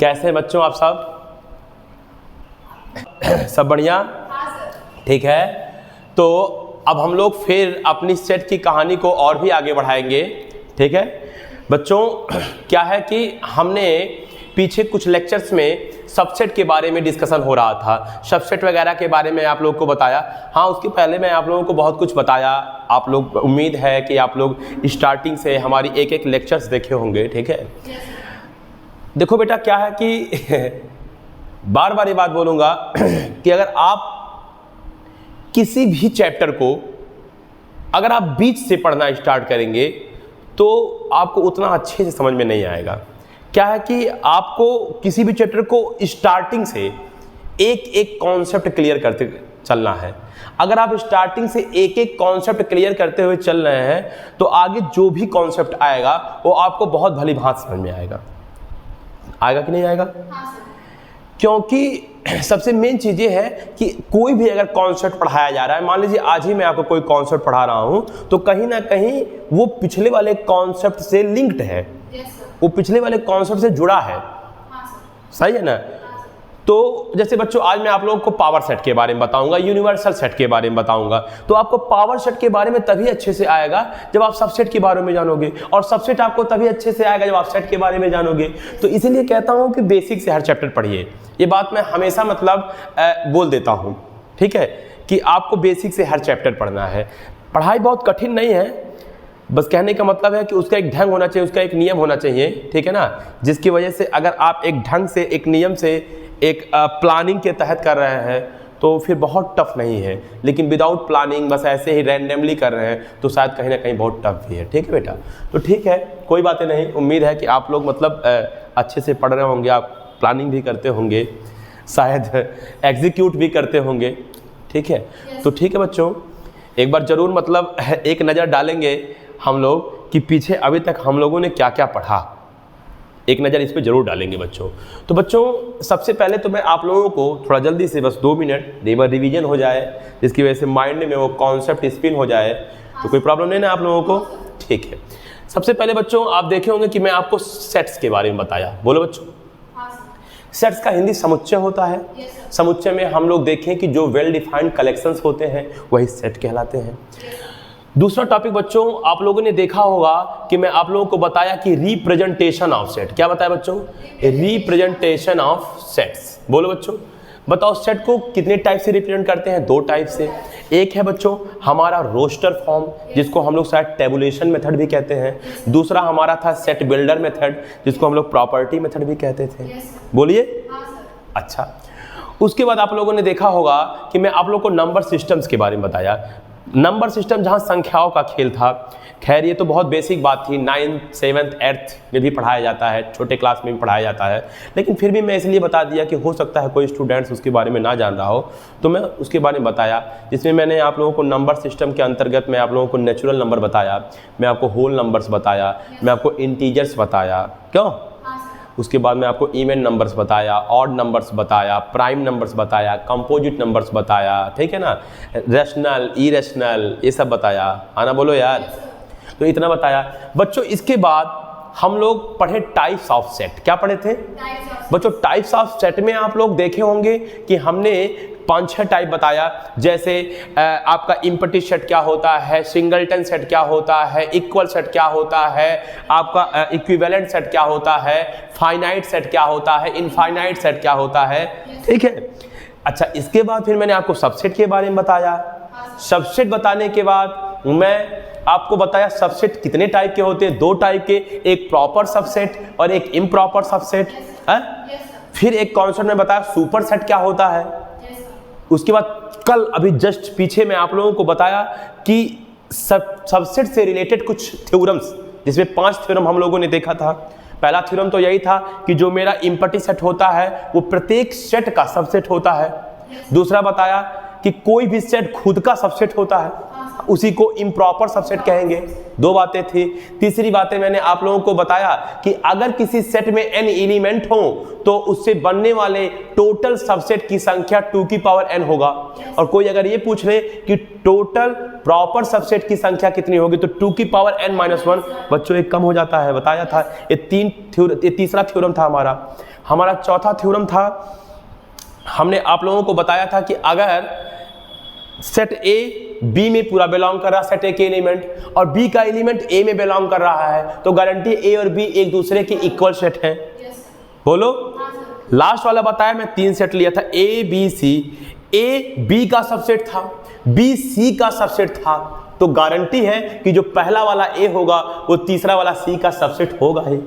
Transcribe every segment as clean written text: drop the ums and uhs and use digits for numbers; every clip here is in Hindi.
कैसे हैं बच्चों आप सब? सब बढ़िया? ठीक है, तो अब हम लोग फिर अपनी सेट की कहानी को और भी आगे बढ़ाएंगे। ठीक है बच्चों, क्या है कि हमने पीछे कुछ लेक्चर्स में सबसेट के बारे में डिस्कशन हो रहा था, सबसेट वगैरह के बारे में आप लोग को बताया। हाँ, उसके पहले मैं आप लोगों को बहुत कुछ बताया। आप लोग, उम्मीद है कि आप लोग स्टार्टिंग से हमारी एक एक लेक्चर्स देखे होंगे। ठीक है, देखो बेटा, क्या है कि बार बार ये बात बोलूँगा कि अगर आप किसी भी चैप्टर को अगर आप बीच से पढ़ना स्टार्ट करेंगे तो आपको उतना अच्छे से समझ में नहीं आएगा। क्या है कि आपको किसी भी चैप्टर को स्टार्टिंग से एक एक कॉन्सेप्ट क्लियर करते चलना है। अगर आप स्टार्टिंग से एक एक कॉन्सेप्ट क्लियर करते हुए चल रहे हैं तो आगे जो भी कॉन्सेप्ट आएगा वो आपको बहुत भली भांति समझ में आएगा। आएगा कि नहीं आएगा? क्योंकि सबसे मेन चीज़ ये है कि कोई भी अगर कॉन्सेप्ट पढ़ाया जा रहा है, मान लीजिए आज ही मैं आपको कोई कॉन्सेप्ट पढ़ा रहा हूँ, तो कहीं ना कहीं वो पिछले वाले कॉन्सेप्ट से लिंक्ड है, वो पिछले वाले कॉन्सेप्ट से जुड़ा है। सही है ना? तो जैसे बच्चों, आज मैं आप लोगों को पावर सेट के बारे में बताऊंगा, यूनिवर्सल सेट के बारे में बताऊंगा। तो आपको पावर सेट के बारे में तभी अच्छे से आएगा जब आप सबसेट के बारे में जानोगे, और सबसेट आपको तभी अच्छे से आएगा जब आप सेट के बारे में जानोगे। तो इसीलिए कहता हूं कि बेसिक से हर चैप्टर पढ़िए। ये बात मैं हमेशा मतलब बोल देता हूँ। ठीक है, कि आपको बेसिक से हर चैप्टर पढ़ना है। पढ़ाई बहुत कठिन नहीं है, बस कहने का मतलब है कि उसका एक ढंग होना चाहिए, उसका एक नियम होना चाहिए। ठीक है ना? जिसकी वजह से अगर आप एक ढंग से, एक नियम से, एक प्लानिंग के तहत कर रहे हैं तो फिर बहुत टफ नहीं है। लेकिन विदाउट प्लानिंग बस ऐसे ही रैंडमली कर रहे हैं तो शायद कहीं ना कहीं बहुत टफ भी है। ठीक है बेटा? तो ठीक है, कोई बातें नहीं। उम्मीद है कि आप लोग मतलब अच्छे से पढ़ रहे होंगे, आप प्लानिंग भी करते होंगे, शायद एग्जीक्यूट भी करते होंगे। ठीक है? तो ठीक है बच्चों, एक बार ज़रूर मतलब एक नज़र डालेंगे हम लोग कि पीछे अभी तक हम लोगों ने क्या क्या पढ़ा। एक नज़र इस पे जरूर डालेंगे बच्चों। तो बच्चों, सबसे पहले तो मैं आप लोगों को थोड़ा जल्दी से, बस 2 मिनट रिवीजन हो जाए, जिसकी वजह से माइंड में वो कॉन्सेप्ट स्पिन हो जाए, तो कोई प्रॉब्लम नहीं ना आप लोगों को? ठीक है। सबसे पहले बच्चों, आप देखे होंगे कि मैं आपको सेट्स के बारे में बताया। बोलो बच्चों। सेट्स का हिंदी समुच्चय होता है। समुच्चय में हम लोग देखें कि जो वेल डिफाइंड कलेक्शंस होते हैं वही सेट कहलाते हैं। दूसरा टॉपिक बच्चों, आप लोगों ने देखा होगा कि मैं आप लोगों को बताया कि रिप्रेजेंटेशन ऑफ सेट। क्या बताया बच्चों? Representation of sets. बोलो बच्चों, बताओ सेट को कितने टाइप से रिप्रेजेंट करते हैं? 2 टाइप से। एक है बच्चों हमारा रोस्टर फॉर्म, जिसको हम लोग शायद टेबुलेशन मेथड भी कहते हैं। दूसरा हमारा था सेट बिल्डर मेथड, जिसको हम लोग प्रॉपर्टी मेथड भी कहते थे। बोलिए। अच्छा, उसके बाद आप लोगों ने देखा होगा कि मैं आप लोग को नंबर सिस्टम्स के बारे में बताया। नंबर सिस्टम जहाँ संख्याओं का खेल था। खैर ये तो बहुत बेसिक बात थी, 9th 7th 8th में भी पढ़ाया जाता है, छोटे क्लास में भी पढ़ाया जाता है, लेकिन फिर भी मैं इसलिए बता दिया कि हो सकता है कोई स्टूडेंट्स उसके बारे में ना जान रहा हो, तो मैं उसके बारे में बताया। जिसमें मैंने आप लोगों को नंबर सिस्टम के अंतर्गत मैं आप लोगों को नेचुरल नंबर बताया, मैं आपको होल नंबर्स बताया, मैं आपको इंटीजर्स बताया। क्यों? उसके बाद मैं आपको इवन नंबर्स बताया, ऑड नंबर्स बताया, प्राइम नंबर्स बताया, कंपोजिट नंबर्स बताया। ठीक है ना? रैशनल, इरेशनल, ये सब बताया। आना बोलो यार। तो इतना बताया बच्चों। इसके बाद हम लोग पढ़े टाइप्स ऑफ सेट। क्या पढ़े थे बच्चों? टाइप्स ऑफ सेट में आप लोग देखे होंगे कि हमने 5-6 टाइप बताया। जैसे आपका इम्पटी सेट क्या होता है, सिंगलटन सेट क्या होता है, इक्वल सेट क्या होता है, आपका इक्विवेलेंट सेट क्या होता है, फाइनाइट सेट क्या होता है, इनफाइनाइट सेट क्या होता है। ठीक है? अच्छा, इसके बाद फिर मैंने आपको सबसेट के बारे में बताया। सबसेट बताने के बाद मैं आपको बताया सबसेट कितने टाइप के होते हैं। 2 टाइप के, एक प्रॉपर सबसेट और एक इम्प्रॉपर सबसेट है। फिर एक कॉन्सेप्ट में बताया सुपर सेट क्या होता है। उसके बाद कल अभी जस्ट पीछे मैं आप लोगों को बताया कि सबसेट से रिलेटेड कुछ थ्योरम्स, जिसमें 5 थ्योरम हम लोगों ने देखा था। पहला थ्योरम तो यही था कि जो मेरा इम्पटी सेट होता है वो प्रत्येक सेट का सबसेट होता है। दूसरा बताया कि कोई भी सेट खुद का सबसेट होता है। उसी को इम्प्रॉपर सबसेट कहेंगे। दो बातें थी। तीसरी बातें मैंने आप लोगों को बताया कि अगर किसी सेट में n एलिमेंट हो तो उससे बनने वाले टोटल सबसेट की संख्या 2 की पावर n होगा। और कोई अगर ये पूछ ले कि टोटल प्रॉपर सबसेट की संख्या कितनी होगी तो 2 की पावर n-1 बच्चों एक कम हो जाता है, बताया था। ये तीसरा थ्योरम था हमारा चौथा थ्योरम था, हमने आप लोगों को बताया था कि अगर सेट ए बी में पूरा बिलोंग कर रहा है, सेट ए के एलिमेंट, और बी का एलिमेंट ए में बिलोंग कर रहा है, तो गारंटी ए और बी एक दूसरे के इक्वल सेट हैं। बोलो। लास्ट वाला बताया मैं 3 सेट लिया था, A B C. A B का सबसेट था, बी सी का सबसेट था, तो गारंटी है कि जो पहला वाला ए होगा वो तीसरा वाला सी का सबसेट होगा ही।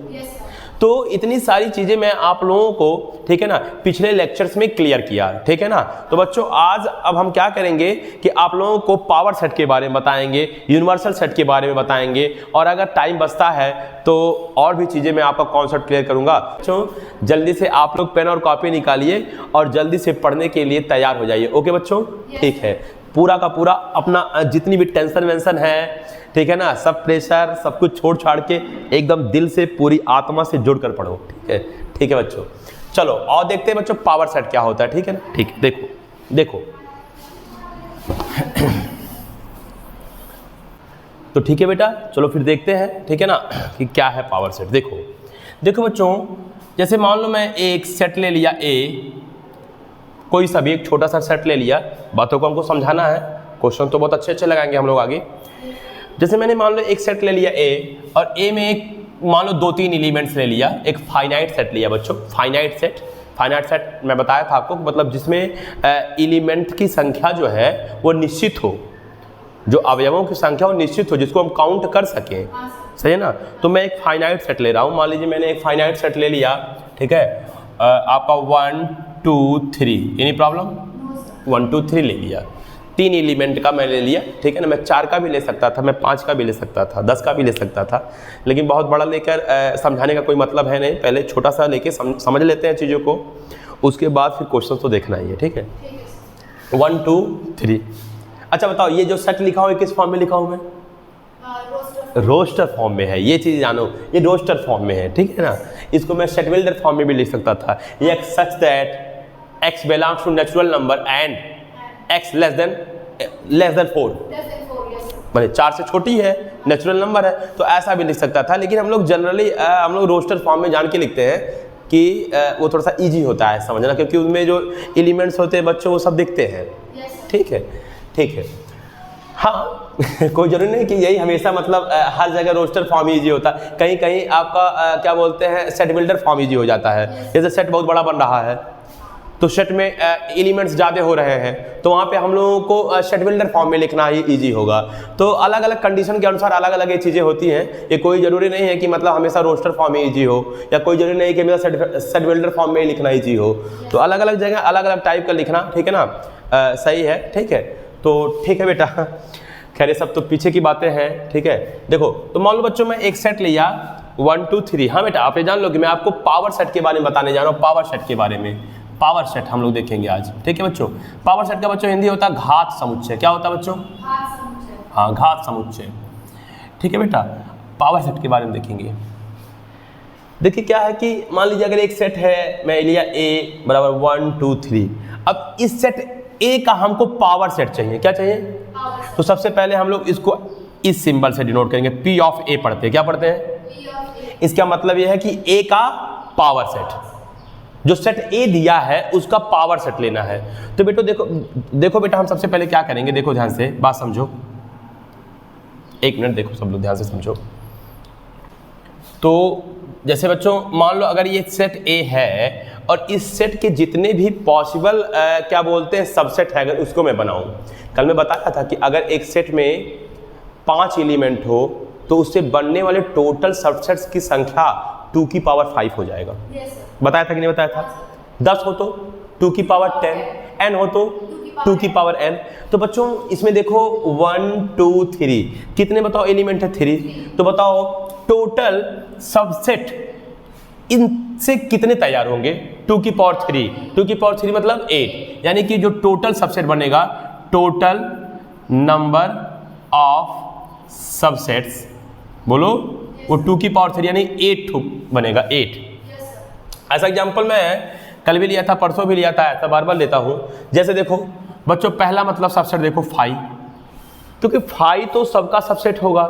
तो इतनी सारी चीजें मैं आप लोगों को, ठीक है ना, पिछले लेक्चर्स में क्लियर किया, ठीक है ना। तो बच्चों आज अब हम क्या करेंगे कि आप लोगों को पावर सेट के बारे में बताएंगे, यूनिवर्सल सेट के बारे में बताएंगे, और अगर टाइम बचता है तो और भी चीजें मैं आपका कॉन्सेप्ट क्लियर करूंगा। बच्चों जल्दी से आप लोग पेन और कॉपी निकालिए और जल्दी से पढ़ने के लिए तैयार हो जाइए। ओके बच्चों, ठीक है। पूरा का पूरा अपना जितनी भी टेंशन वेंशन है, ठीक है ना, सब प्रेशर सब कुछ छोड़ छाड़ के एकदम दिल से पूरी आत्मा से जुड़कर पढ़ो, ठीक है बच्चों। चलो और देखते हैं बच्चों पावर सेट क्या होता है, ठीक है ना। ठीक है, देखो तो ठीक है बेटा, चलो फिर देखते हैं, ठीक है ना, कि क्या है पावर सेट। देखो बच्चों, जैसे मान लो मैं एक सेट ले लिया ए, कोई सा भी एक छोटा सा सेट ले लिया, बातों को हमको समझाना है, क्वेश्चन तो बहुत अच्छे लगाएंगे हम लोग आगे। जैसे मैंने मान लो एक सेट ले लिया ए, और ए में एक मान लो 2-3 एलिमेंट्स ले लिया, एक फाइनाइट सेट लिया बच्चों। फाइनाइट सेट मैं बताया था आपको, मतलब जिसमें एलिमेंट की संख्या जो है वो निश्चित हो, जो अवयवों की संख्या वो निश्चित हो, जिसको हम काउंट कर सकें, सही है ना। तो मैं एक फाइनाइट सेट ले रहा हूँ, मान लीजिए मैंने एक फाइनाइट सेट ले लिया, ठीक है, आपका 1 2 3, एनी प्रॉब्लम, 1 2 3 ले लिया, 3 एलिमेंट का मैं ले लिया, ठीक है ना। मैं 4 का भी ले सकता था, मैं 5 का भी ले सकता था, 10 का भी ले सकता था, लेकिन बहुत बड़ा लेकर समझाने का कोई मतलब है नहीं। पहले छोटा सा लेके समझ लेते हैं चीज़ों को, उसके बाद फिर क्वेश्चन तो देखना ही है, ठीक है। 1 2 3। अच्छा बताओ, ये जो सेट लिखा हुआ है किस फॉर्म में लिखा हूँ मैं? रोस्टर फॉर्म में है, ये चीज़ जानो, ये रोस्टर फॉर्म में है, ठीक है ना। इसको मैं सेट बिल्डर फॉर्म में भी लिख सकता था, ये such that x belongs to natural number and x less than 4, मतलब 4 से छोटी है, नेचुरल नंबर है, तो ऐसा भी लिख सकता था। लेकिन हम लोग जनरली हम लोग रोस्टर फॉर्म में जान के लिखते हैं कि वो थोड़ा सा इजी होता है समझना, क्योंकि उसमें जो एलिमेंट्स होते हैं बच्चों वो सब दिखते हैं, ठीक है। हाँ कोई जरूरी नहीं कि यही हमेशा मतलब हर जगह रोस्टर फॉर्म ईजी होता है, कहीं कहीं आपका क्या बोलते हैं सेट बिल्डर फॉर्म ईजी हो जाता है। जैसे सेट बहुत बड़ा बन रहा है तो सेट में एलिमेंट्स ज़्यादा हो रहे हैं, तो वहाँ पे हम लोगों को सेट बिल्डर फॉर्म में लिखना ही इजी होगा। तो अलग अलग कंडीशन के अनुसार अलग अलग ये चीज़ें होती हैं, ये कोई ज़रूरी नहीं है कि मतलब हमेशा रोस्टर फॉर्म में इजी हो, या कोई जरूरी नहीं कि हमेशा सेट बिल्डर फॉर्म में ही लिखना इजी हो। तो अलग अलग जगह अलग अलग टाइप का लिखना, ठीक है ना, सही है, ठीक है। तो ठीक है बेटा, खैर ये सब तो पीछे की बातें हैं, ठीक है। देखो तो मान लो बच्चों मैं एक सेट लिया 1 2 3। हाँ बेटा आप ये जान लो कि मैं आपको पावर सेट के बारे में बताने जा रहा हूँ, पावर सेट के बारे में। पावर सेट हम लोग देखेंगे आज, ठीक है बच्चों। पावर सेट का बच्चों हिंदी होता है घात समुच्चय। क्या होता है बच्चों? हाँ, घात समुच्चय, ठीक है बेटा। पावर सेट के बारे में देखेंगे। देखिए क्या है कि मान लीजिए अगर एक सेट है, मैं लिया a बराबर 1 2 3। अब इस सेट a का हमको पावर सेट चाहिए। क्या चाहिए? तो सबसे पहले हम लोग इसको इस सिंबल से डिनोट करेंगे, P ऑफ A पढ़ते हैं। क्या पढ़ते हैं? इसका मतलब यह है कि A का पावर सेट, जो सेट A दिया है उसका पावर सेट लेना है। तो बेटो देखो बेटा, हम सबसे पहले क्या करेंगे, देखो ध्यान से बात समझो, एक मिनट देखो सब लोग ध्यान से समझो। तो जैसे बच्चों मान लो अगर ये सेट A है और इस सेट के जितने भी पॉसिबल क्या बोलते हैं सबसेट है, अगर उसको मैं बनाऊं, कल मैं बताया था कि अगर एक सेट में 5 एलिमेंट हो तो उससे बनने वाले टोटल सबसेट्स की संख्या 2 की पावर 5 हो जाएगा। बताया था कि नहीं बताया था? 10 हो तो 2 की पावर 10, n हो तो 2 की पावर n। तो बच्चों इसमें देखो 1 2 3 कितने बताओ एलिमेंट है? 3। तो बताओ टोटल सबसेट इनसे कितने तैयार होंगे? 2 की पावर 3, 2 की पावर 3 मतलब 8, यानी कि जो टोटल सबसेट बनेगा, टोटल नंबर ऑफ सबसेट्स, बोलो, वो 2 की पावर 3 यानी 8 बनेगा, 8। ऐसा एग्जाम्पल मैं कल भी लिया था, परसों भी लिया था, ऐसा बार बार लेता हूँ। जैसे देखो बच्चों, पहला मतलब सबसेट देखो 5, क्योंकि 5 तो सबका सबसेट होगा।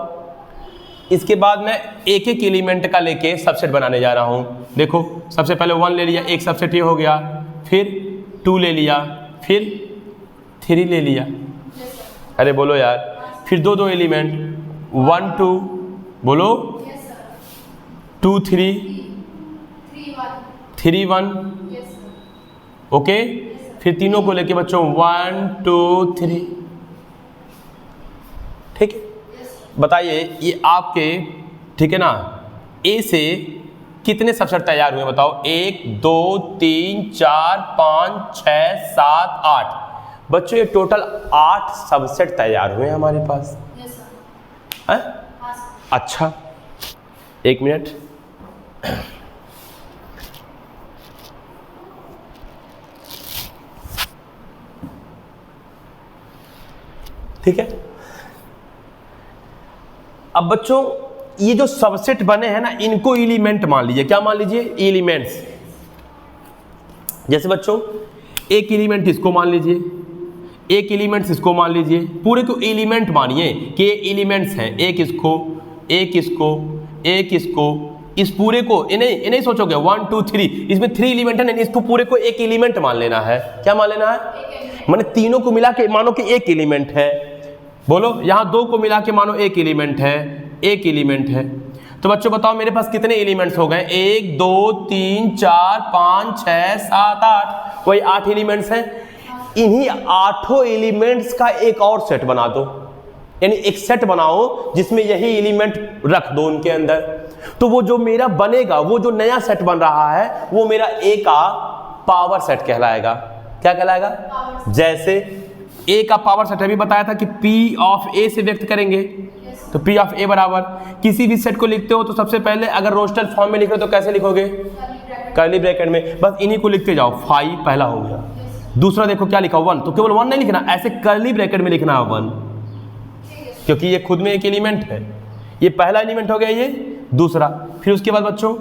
इसके बाद मैं एक एक एलिमेंट का लेके सबसेट बनाने जा रहा हूँ। देखो सबसे पहले 1 ले लिया, एक सबसेट ये हो गया, फिर 2 ले लिया, फिर 3 ले लिया, अरे बोलो यार, फिर दो एलिमेंट 1 2, बोलो 2 3 3 1, ओके। फिर तीनों को लेके बच्चों 1 2 3, ठीक है। बताइए ये आपके, ठीक है ना, ए से कितने सबसेट तैयार हुए बताओ? 1 2 3 4 5 6 7 8, बच्चों ये टोटल 8 सबसेट तैयार हुए हमारे पास। अच्छा, एक मिनट, ठीक है। अब बच्चों ये जो सबसेट बने हैं ना, इनको एलिमेंट मान लीजिए। क्या मान लीजिए? एलिमेंट्स। जैसे बच्चों एक एलिमेंट इसको मान लीजिए, एक एलिमेंट्स इसको मान लीजिए, पूरे को एलिमेंट मानिए कि ये एलिमेंट्स हैं। एक इसको, एक इसको, एक इसको, इस पूरे को, इन्हें सोचोगे 1 2 3, इसमें 3 एलिमेंट है, नहीं इसको पूरे को एक एलिमेंट मान लेना है। क्या मान लेना है? माने तीनों को मिला के मानो कि एक एलिमेंट है। बोलो, यहां 2 को मिला के मानो एक एलिमेंट है, एक एलिमेंट है। तो बच्चों बताओ मेरे पास कितने एलिमेंट्स हो गए? 1 2 3 4 5 6 7 8, वही 8 एलिमेंट्स हैं। इन्हीं 8 एलिमेंट्स का एक और सेट बना दो, यानी एक सेट बनाओ जिसमें यही एलिमेंट रख दो उनके अंदर। तो वो जो मेरा बनेगा, वो जो नया सेट बन रहा है, वो मेरा ए का पावर सेट कहलाएगा। क्या कहलाएगा? जैसे ए का पावर सेट अभी बताया था कि P ऑफ ए से व्यक्त करेंगे, तो P ऑफ ए बराबर, किसी भी सेट को लिखते हो तो सबसे पहले अगर रोस्टर फॉर्म में लिख रहे हो तो कैसे लिखोगे? कर्ली ब्रैकेट में। बस इन्हीं को लिखते जाओ। 5 पहला हो गया, दूसरा देखो क्या लिखा 1, तो केवल 1 नहीं लिखना, ऐसे कर्ली ब्रैकेट में लिखना है 1, क्योंकि ये खुद में एक एलिमेंट है। ये पहला एलिमेंट हो गया, ये दूसरा। फिर उसके बाद बच्चों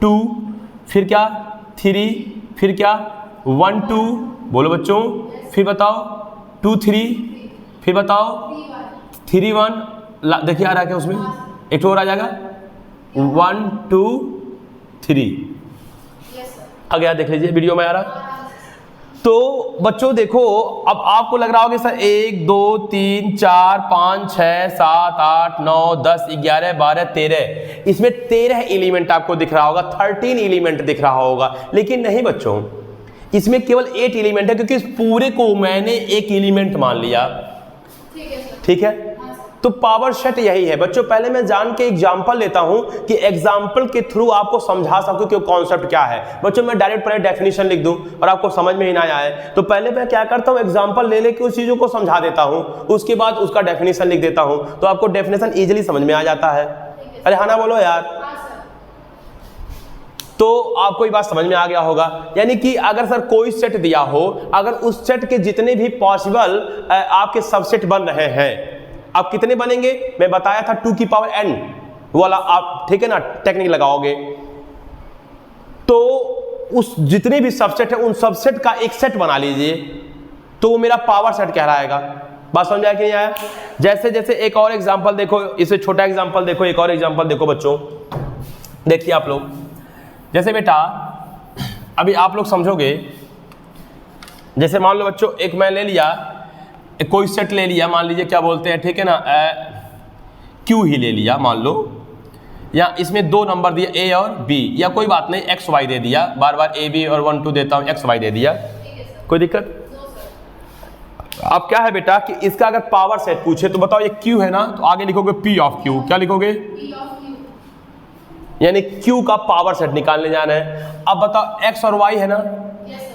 2, फिर क्या 3, फिर क्या 1 2, बोलो बच्चों, फिर बताओ 2 3, फिर बताओ 3 1, देखिए आ रहा है क्या उसमें? एक और आ जाएगा 1 2 3, आ गया, देख लीजिए वीडियो में आ रहा। तो बच्चों देखो, अब आपको लग रहा होगा सर 1 2 3 4 5 6 7 8 9 10 11 12 13, इसमें 13 एलिमेंट आपको दिख रहा होगा, 13 एलिमेंट दिख रहा होगा। लेकिन नहीं बच्चों, इसमें केवल 8 एलिमेंट है, क्योंकि इस पूरे को मैंने एक एलिमेंट मान लिया। ठीक है, तो पावर सेट यही है बच्चों। पहले मैं जान के एग्जांपल लेता हूं कि एग्जांपल के थ्रू आपको समझा सकूं कि कॉन्सेप्ट क्या है। बच्चों मैं डायरेक्ट पहले डेफिनेशन लिख दूं और आपको समझ में ही ना आए, तो पहले मैं क्या करता हूं, एग्जांपल ले लेके उस चीजों को समझा देता हूं, उसके बाद उसका डेफिनेशन लिख देता हूं, तो आपको डेफिनेशन इजीली समझ में आ जाता है। अरे हाँ ना बोलो यार। तो आपको ये बात समझ में आ गया होगा। यानी कि अगर सर कोई सेट दिया हो, अगर उस सेट के जितने भी पॉसिबल आपके सबसेट बन रहे हैं, आप कितने बनेंगे? मैं बताया था 2 की पावर n वाला, आप ठीक है ना टेक्निक लगाओगे, तो उस जितने भी सबसेट है उन सबसेट का एक सेट बना लीजिए, तो वो मेरा पावर सेट कहलाएगा। बात समझ आया कि नहीं आया? जैसे जैसे एक और एग्जांपल देखो, इससे छोटा एग्जांपल देखो, एक और एग्जांपल देखो बच्चों, देखिए आप लोग। जैसे बेटा अभी आप लोग समझोगे, जैसे मान लो बच्चों एक मैं ले लिया, एक कोई सेट ले लिया, मान लीजिए क्या बोलते हैं, ठीक है ना, क्यू ही ले लिया मान लो, या इसमें 2 नंबर दिए ए और बी, या कोई बात नहीं एक्स वाई दे दिया, बार बार ए बी और 1 2 देता हूँ, एक्स वाई दे दिया, कोई दिक्कत? अब क्या है बेटा कि इसका अगर पावर सेट पूछे तो बताओ ये क्यू है ना, तो आगे लिखोगे पी ऑफ क्यू। क्या लिखोगे? यानी क्यू का पावर सेट निकालने जाना है। अब बताओ एक्स और वाई है ना,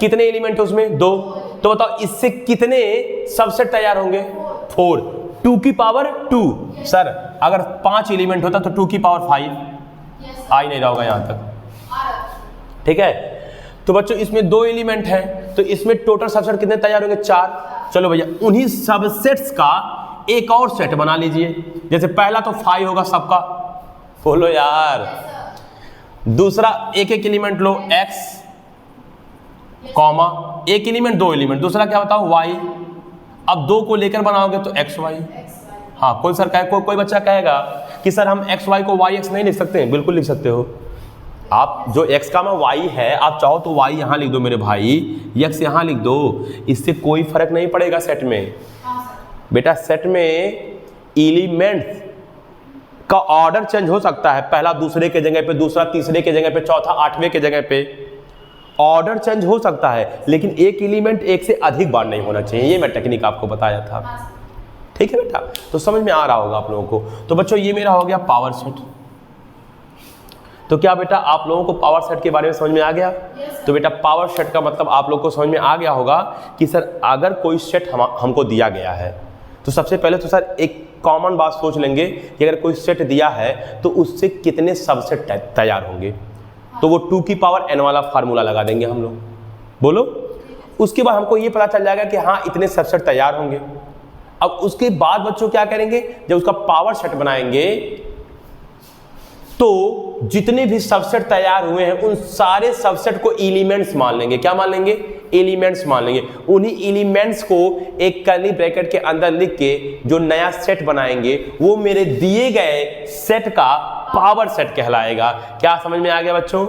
कितने एलिमेंट है उसमें? 2, तो बताओ इससे कितने सबसेट तैयार होंगे? 4। 2 की पावर 2, सर अगर 5 एलिमेंट होता तो 2 की पावर 5, आ ही नहीं रहा होगा यहां तक। ठीक है, तो बच्चों इसमें 2 एलिमेंट हैं, तो इसमें टोटल सबसेट कितने तैयार होंगे? 4। चलो भैया, उन्हीं सबसेट्स का एक और सेट बना लीजिए। जैसे पहला तो 5 होगा सबका, बोलो यार। दूसरा एक एक एलिमेंट लो x, कॉमा एक एलिमेंट 2 एलिमेंट, दूसरा क्या बताओ y। अब 2 को लेकर बनाओगे तो x y। हाँ कोई सर कहे, कोई बच्चा कहेगा कि सर हम x y को y x नहीं लिख सकते हैं। बिल्कुल लिख सकते हो आप। जो x का y है, आप चाहो तो y यहाँ लिख दो मेरे भाई, x यहाँ लिख दो, इससे कोई फर्क नहीं पड़ेगा सेट में। बेटा सेट में एलिमेंट्स का ऑर्डर चेंज हो सकता है, पहला दूसरे के जगह पे, दूसरा तीसरे के जगह पे, चौथा आठवें के जगह पे, ऑर्डर चेंज हो सकता है, लेकिन एक एलिमेंट एक से अधिक बार नहीं होना चाहिए। ये मैं टेक्निक आपको बताया था। ठीक है बेटा, तो समझ में आ रहा होगा आप लोगों को। तो बच्चों ये मेरा हो गया पावर सेट। तो क्या बेटा आप लोगों को पावर सेट के बारे में समझ में आ गया? तो बेटा पावर सेट का मतलब आप लोगों को समझ में आ गया होगा कि सर अगर कोई सेट हमको दिया गया है, तो सबसे पहले तो सर एक कॉमन बात सोच लेंगे कि अगर कोई सेट दिया है तो उससे कितने सबसेट तैयार होंगे। तो वो 2 की पावर n वाला फार्मूला लगा देंगे हम लोग, बोलो। उसके बाद हमको ये पता चल जाएगा कि हाँ इतने सबसेट तैयार होंगे। अब उसके बाद बच्चों क्या करेंगे, जब उसका पावर सेट बनाएंगे तो जितने भी सबसेट तैयार हुए हैं उन सारे सबसेट को एलिमेंट्स मान लेंगे। क्या मान लेंगे? एलिमेंट्स मान लेंगे। उन्हीं एलिमेंट्स को एक कर्ली ब्रैकेट के अंदर लिख के जो नया सेट बनाएंगे वो मेरे दिए गए सेट का पावर सेट कहलाएगा। क्या समझ में आ गया बच्चों?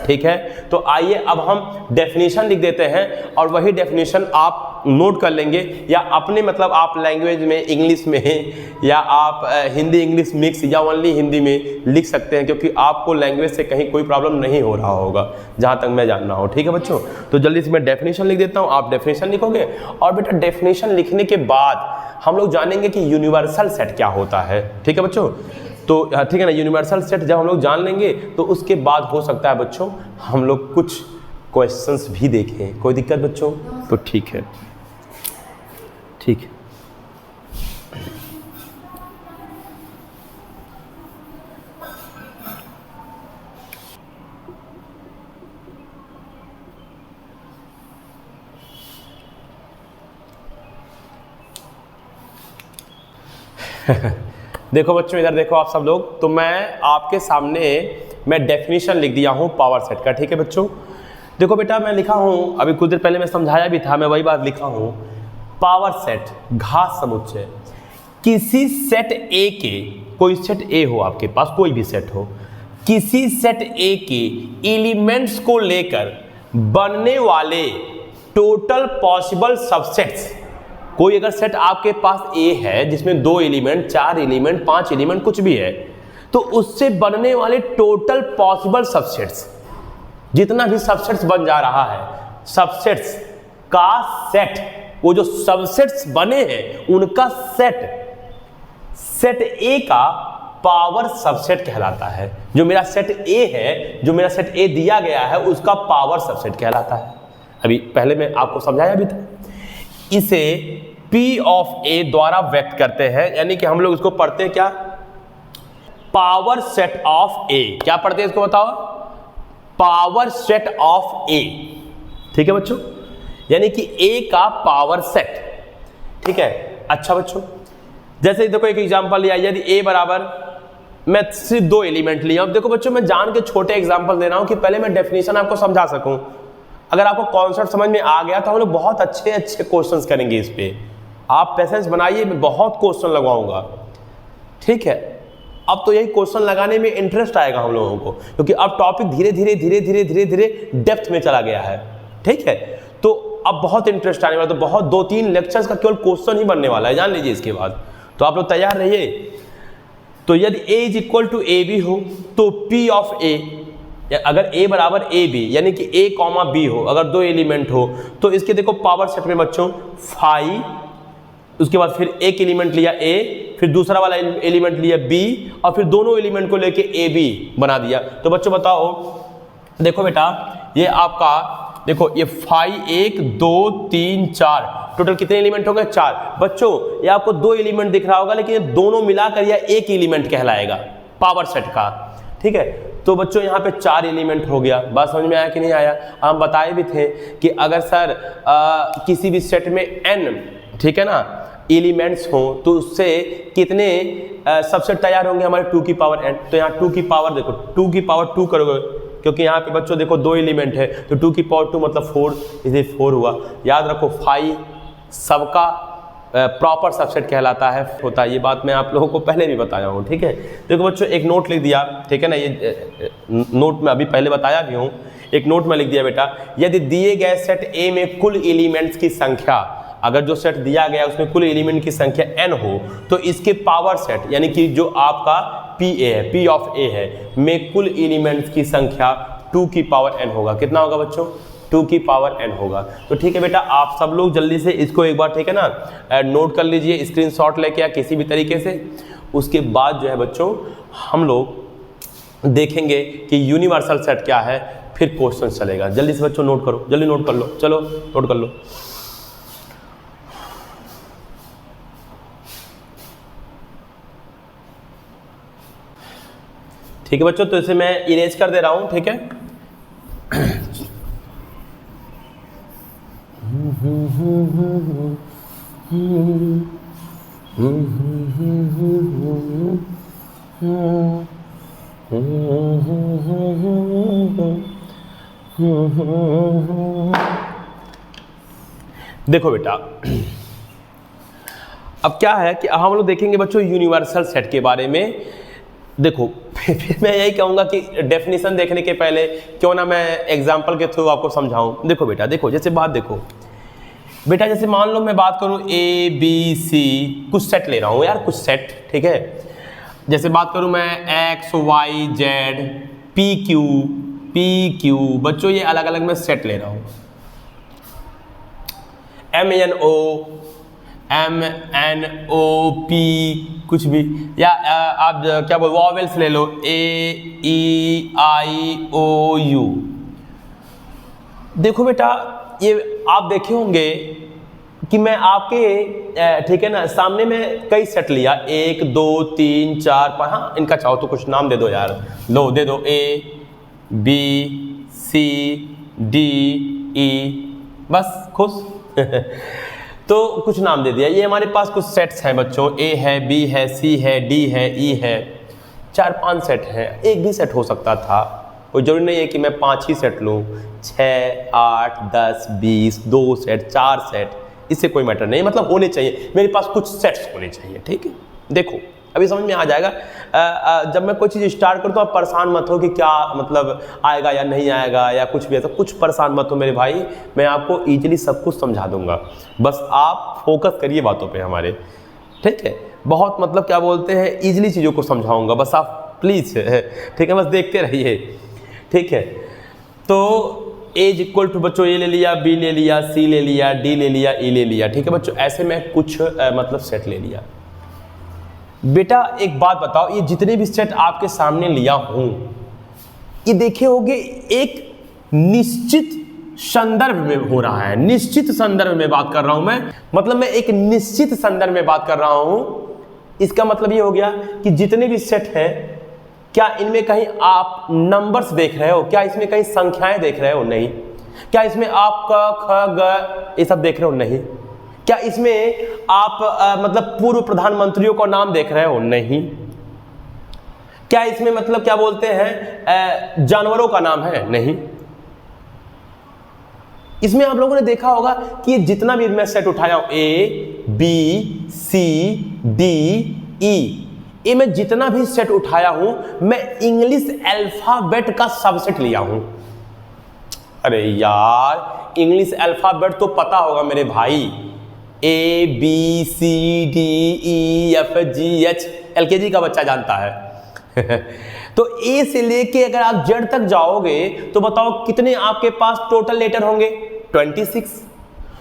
ठीक है, तो आइए अब हम डेफिनेशन लिख देते हैं और वही डेफिनेशन आप नोट कर लेंगे, या अपने मतलब आप लैंग्वेज में, इंग्लिश में, या आप हिंदी इंग्लिश मिक्स या ओनली हिंदी में लिख सकते हैं, क्योंकि आपको लैंग्वेज से कहीं कोई प्रॉब्लम नहीं हो रहा होगा जहाँ तक मैं जान रहा हूँ। ठीक है बच्चों, तो जल्दी से मैं डेफिनेशन लिख देता हूँ, आप डेफिनेशन लिखोगे। और बेटा डेफिनेशन लिखने के बाद हम लोग जानेंगे कि यूनिवर्सल सेट क्या होता है। ठीक है बच्चों, तो ठीक है ना। यूनिवर्सल सेट जब हम लोग जान लेंगे तो उसके बाद हो सकता है बच्चों हम लोग कुछ क्वेश्चंस भी देखें। कोई दिक्कत बच्चों? तो ठीक है, ठीक है। देखो बच्चों, इधर देखो आप सब लोग, तो मैं आपके सामने मैं डेफिनेशन लिख दिया हूँ पावर सेट का। ठीक है बच्चों, देखो बेटा मैं लिखा हूँ, अभी कुछ देर पहले मैं समझाया भी था, मैं वही बात लिखा हूँ। पावर सेट घात समुच्चय किसी सेट ए के, कोई सेट ए हो आपके पास, कोई भी सेट हो, किसी सेट ए के एलिमेंट्स को लेकर बनने वाले टोटल पॉसिबल सबसेट्स। कोई अगर सेट आपके पास ए है जिसमें 2 एलिमेंट, 4 एलिमेंट, 5 एलिमेंट कुछ भी है, तो उससे बनने वाले टोटल पॉसिबल सबसेट्स, जितना भी सबसेट्स बन जा रहा है, सबसेट्स का सेट, वो जो सबसेट्स बने हैं उनका सेट, सेट ए का पावर सबसेट कहलाता है। जो मेरा सेट ए है, जो मेरा सेट ए दिया गया है, उसका पावर सबसेट कहलाता है। अभी पहले मैं आपको समझाया भी था। इसे P ऑफ A द्वारा व्यक्त करते हैं, यानी कि हम लोग इसको पढ़ते हैं क्या? Power set of A। क्या पढ़ते हैं इसको बताओ? Power set of A। ठीक है बच्चों, यानी कि A का पावर सेट। ठीक है, अच्छा बच्चों, जैसे देखो एक एग्जांपल लिया, यदि A बराबर, मैं सिर्फ 2 एलिमेंट लिया। अब देखो बच्चों, मैं जान के छोटे एग्जांपल दे रहा हूं कि पहले मैं डेफिनेशन आपको समझा सकूं। अगर आपको कॉन्सेप्ट समझ में आ गया तो हम लोग बहुत अच्छे अच्छे क्वेश्चंस करेंगे इस पे। आप पेशेंस बनाइए, मैं बहुत क्वेश्चन लगवाऊंगा। ठीक है, अब तो यही क्वेश्चन लगाने में इंटरेस्ट आएगा हम लोगों को, क्योंकि अब टॉपिक धीरे धीरे धीरे धीरे धीरे धीरे डेप्थ में चला गया है। ठीक है, तो अब बहुत इंटरेस्ट आने वाला, तो बहुत 2-3 लेक्चर्स का केवल क्वेश्चन ही बनने वाला है, जान लीजिए इसके बाद। तो आप लोग तैयार रहिए। तो यदि A is equal to A B हो तो P ऑफ A, अगर A बराबर ए बी, यानी कि A कॉमा B हो, अगर 2 एलिमेंट हो, तो इसके देखो पावर सेट में बच्चों 5, उसके बाद फिर एक एलिमेंट लिया A, फिर दूसरा वाला एलिमेंट लिया B, और फिर दोनों एलिमेंट को लेके AB बना दिया। तो बच्चों बताओ, देखो बेटा ये आपका, देखो ये 5, 1, 2, 3, 4, टोटल कितने एलिमेंट हो गए? 4। बच्चों ये आपको 2 एलिमेंट दिख रहा होगा, लेकिन ये दोनों मिलाकर यह एक एलिमेंट कहलाएगा पावर सेट का। ठीक है, तो बच्चों यहाँ पे 4 एलिमेंट हो गया। बात समझ में आया कि नहीं आया? हम बताए भी थे कि अगर सर किसी भी सेट में n, ठीक है ना, एलिमेंट्स हों तो उससे कितने सबसेट तैयार होंगे हमारे 2 की पावर n। तो यहाँ 2 की पावर देखो 2 की पावर 2 करोगे, क्योंकि यहाँ पे बच्चों देखो 2 एलिमेंट है तो 2 की पावर 2 मतलब 4, इसलिए 4 हुआ। याद रखो 5 सबका प्रॉपर सबसेट कहलाता है, होता है। ये बात मैं आप लोगों को पहले भी बताया हूँ, ठीक है। देखो बच्चों एक नोट लिख दिया, ठीक है ना, ये नोट में अभी पहले बताया भी हूँ, एक नोट में लिख दिया बेटा, यदि दिए गए सेट ए में कुल एलिमेंट्स की संख्या, अगर जो सेट दिया गया उसमें कुल एलिमेंट की संख्या n हो तो इसके पावर सेट यानी कि जो आपका P है, P ऑफ A है, में कुल एलिमेंट्स की संख्या 2 की पावर n होगा। कितना होगा बच्चों? 2 की पावर n होगा। तो ठीक है बेटा, आप सब लोग जल्दी से इसको एक बार, ठीक है ना, नोट कर लीजिए स्क्रीनशॉट लेके या किसी भी तरीके से। उसके बाद जो है बच्चों हम लोग देखेंगे कि यूनिवर्सल सेट क्या है, फिर क्वेश्चन चलेगा। जल्दी से बच्चों नोट करो, जल्दी नोट कर लो, चलो नोट कर लो। ठीक है बच्चों, तो इसे मैं इरेज कर दे रहा हूं, ठीक है। देखो बेटा, अब क्या है कि हम लोग देखेंगे बच्चों यूनिवर्सल सेट के बारे में। देखो फिर मैं यही कहूँगा कि डेफिनेशन देखने के पहले क्यों ना मैं एग्जांपल के थ्रू आपको समझाऊं। देखो बेटा, देखो जैसे बात देखो बेटा, जैसे मान लो मैं बात करूं A B C, कुछ सेट ले रहा हूं यार, कुछ सेट, ठीक है। जैसे बात करूं मैं X Y Z P Q, बच्चों ये अलग अलग मैं सेट ले रहा हूं। M N O P कुछ भी, या आप क्या बोल वॉवेल्स ले लो, A E I O U। देखो बेटा, ये आप देखे होंगे कि मैं आपके ठीक है ना सामने में कई सेट लिया, 1 2 3 4 5, हाँ इनका चाहो तो कुछ नाम दे दो यार, लो दे दो A B C D E, बस खुश। तो कुछ नाम दे दिया। ये हमारे पास कुछ सेट्स हैं बच्चों, A है, B है, C है, D है, E है, 4-5 सेट हैं। एक भी सेट हो सकता था, कोई जरूरी नहीं है कि मैं 5 ही सेट लूँ, 6 8 10 20, 2 सेट 4 सेट, इससे कोई मैटर नहीं, मतलब होने चाहिए मेरे पास कुछ सेट्स होने चाहिए, ठीक है। देखो अभी समझ में आ जाएगा। जब मैं कोई चीज़ स्टार्ट करूँ तो आप परेशान मत हो कि क्या मतलब आएगा या नहीं आएगा या कुछ भी ऐसा, कुछ परेशान मत हो मेरे भाई, मैं आपको ईजिली सब कुछ समझा दूंगा, बस आप फोकस करिए बातों पे हमारे, ठीक है। बहुत मतलब क्या बोलते हैं, ईजिली चीज़ों को समझाऊंगा, बस आप प्लीज़, ठीक है, बस देखते रहिए, ठीक है। तो एज इक्वल टू बच्चों ए ले लिया, बी ले लिया, सी ले लिया, डी ले लिया, ई ले लिया, ठीक है बच्चों। ऐसे में कुछ मतलब सेट ले लिया। बेटा एक बात बताओ, ये जितने भी सेट आपके सामने लिया हूं, ये देखे होंगे एक निश्चित संदर्भ में हो रहा है, निश्चित संदर्भ में बात कर रहा हूं मैं, मतलब मैं एक निश्चित संदर्भ में बात कर रहा हूं। इसका मतलब ये हो गया कि जितने भी सेट हैं, क्या इनमें कहीं आप नंबर्स देख रहे हो, क्या इसमें कहीं संख्याएं देख रहे हो? नहीं। क्या इसमें आप क ख ग ये सब देख रहे हो? नहीं। क्या इसमें आप मतलब पूर्व प्रधानमंत्रियों का नाम देख रहे हो? नहीं। क्या इसमें मतलब क्या बोलते हैं जानवरों का नाम है? नहीं। इसमें आप लोगों ने देखा होगा कि ये जितना भी मैं सेट उठाया हूं, A B C D E, ये मैं जितना भी सेट उठाया हूं, मैं इंग्लिश अल्फाबेट का सबसेट लिया हूं। अरे यार, इंग्लिश अल्फाबेट तो पता होगा मेरे भाई, A B C D E F G H, LKG का बच्चा जानता है। तो A से लेके अगर आप Z तक जाओगे तो बताओ कितने आपके पास टोटल लेटर होंगे? 26।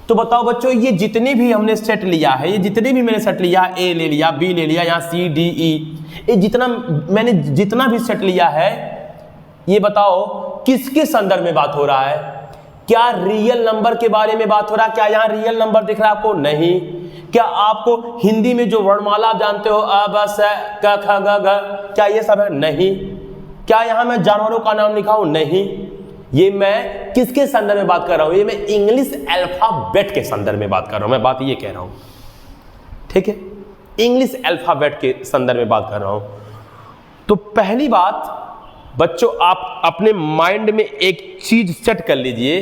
तो बताओ बच्चों, ये जितने भी हमने सेट लिया है, ये जितने भी मैंने सेट लिया, A ले लिया, B ले लिया, यहाँ C D E, ये जितना मैंने जितना भी सेट लिया है, ये बताओ किसके संदर्भ में बात हो रहा है? क्या रियल नंबर के बारे में बात हो रहा है? क्या यहाँ रियल नंबर दिख रहा है आपको? नहीं। क्या आपको हिंदी में जो वर्णमाला आप जानते हो, अ ब स क ख ग घ, क्या ये सब है? नहीं। क्या यहाँ मैं जानवरों का नाम लिखा हूं? नहीं। ये मैं किसके संदर्भ में बात कर रहा हूं? ये मैं इंग्लिश अल्फाबेट के संदर्भ में बात कर रहा हूं। मैं बात ये कह रहा हूं, ठीक है, इंग्लिश अल्फाबेट के संदर्भ में बात कर रहा हूं। तो पहली बात बच्चों, आप अपने माइंड में एक चीज सेट कर लीजिए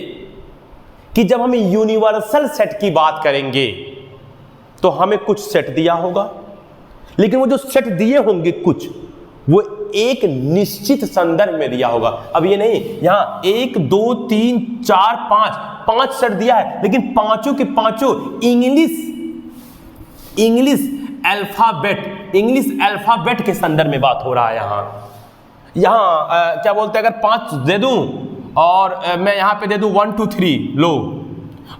कि जब हम यूनिवर्सल सेट की बात करेंगे तो हमें कुछ सेट दिया होगा, लेकिन वो जो सेट दिए होंगे कुछ, वो एक निश्चित संदर्भ में दिया होगा। अब ये नहीं यहां 1 2 3 4 5 सेट दिया है, लेकिन पांचों के पांचों इंग्लिश अल्फाबेट के संदर्भ में बात हो रहा है। यहां क्या बोलते हैं, अगर 5 दे दूं और मैं यहां पे दे दूं 1 2 3, लो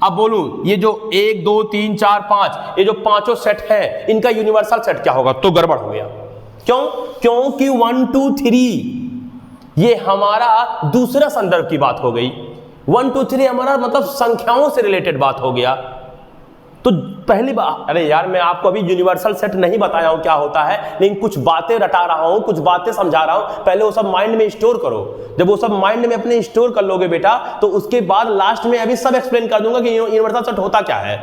अब बोलूं ये जो 1 2 3 4 5 ये जो पांचों सेट है, इनका यूनिवर्सल सेट क्या होगा? तो गड़बड़ हो गया। क्यों? क्योंकि 1 2 3 ये हमारा दूसरा संदर्भ की बात हो गई। 1 2 3 हमारा मतलब संख्याओं से रिलेटेड बात हो गया। तो पहली बात, अरे यार मैं आपको अभी यूनिवर्सल सेट नहीं बताया हूं क्या होता है, लेकिन कुछ बातें रटा रहा हूं, कुछ बातें समझा रहा हूं, पहले वो सब माइंड में स्टोर करो। जब वो सब माइंड में अपने स्टोर कर लोगे बेटा, तो उसके बाद लास्ट में अभी सब एक्सप्लेन कर दूंगा कि यूनिवर्सल सेट होता क्या है।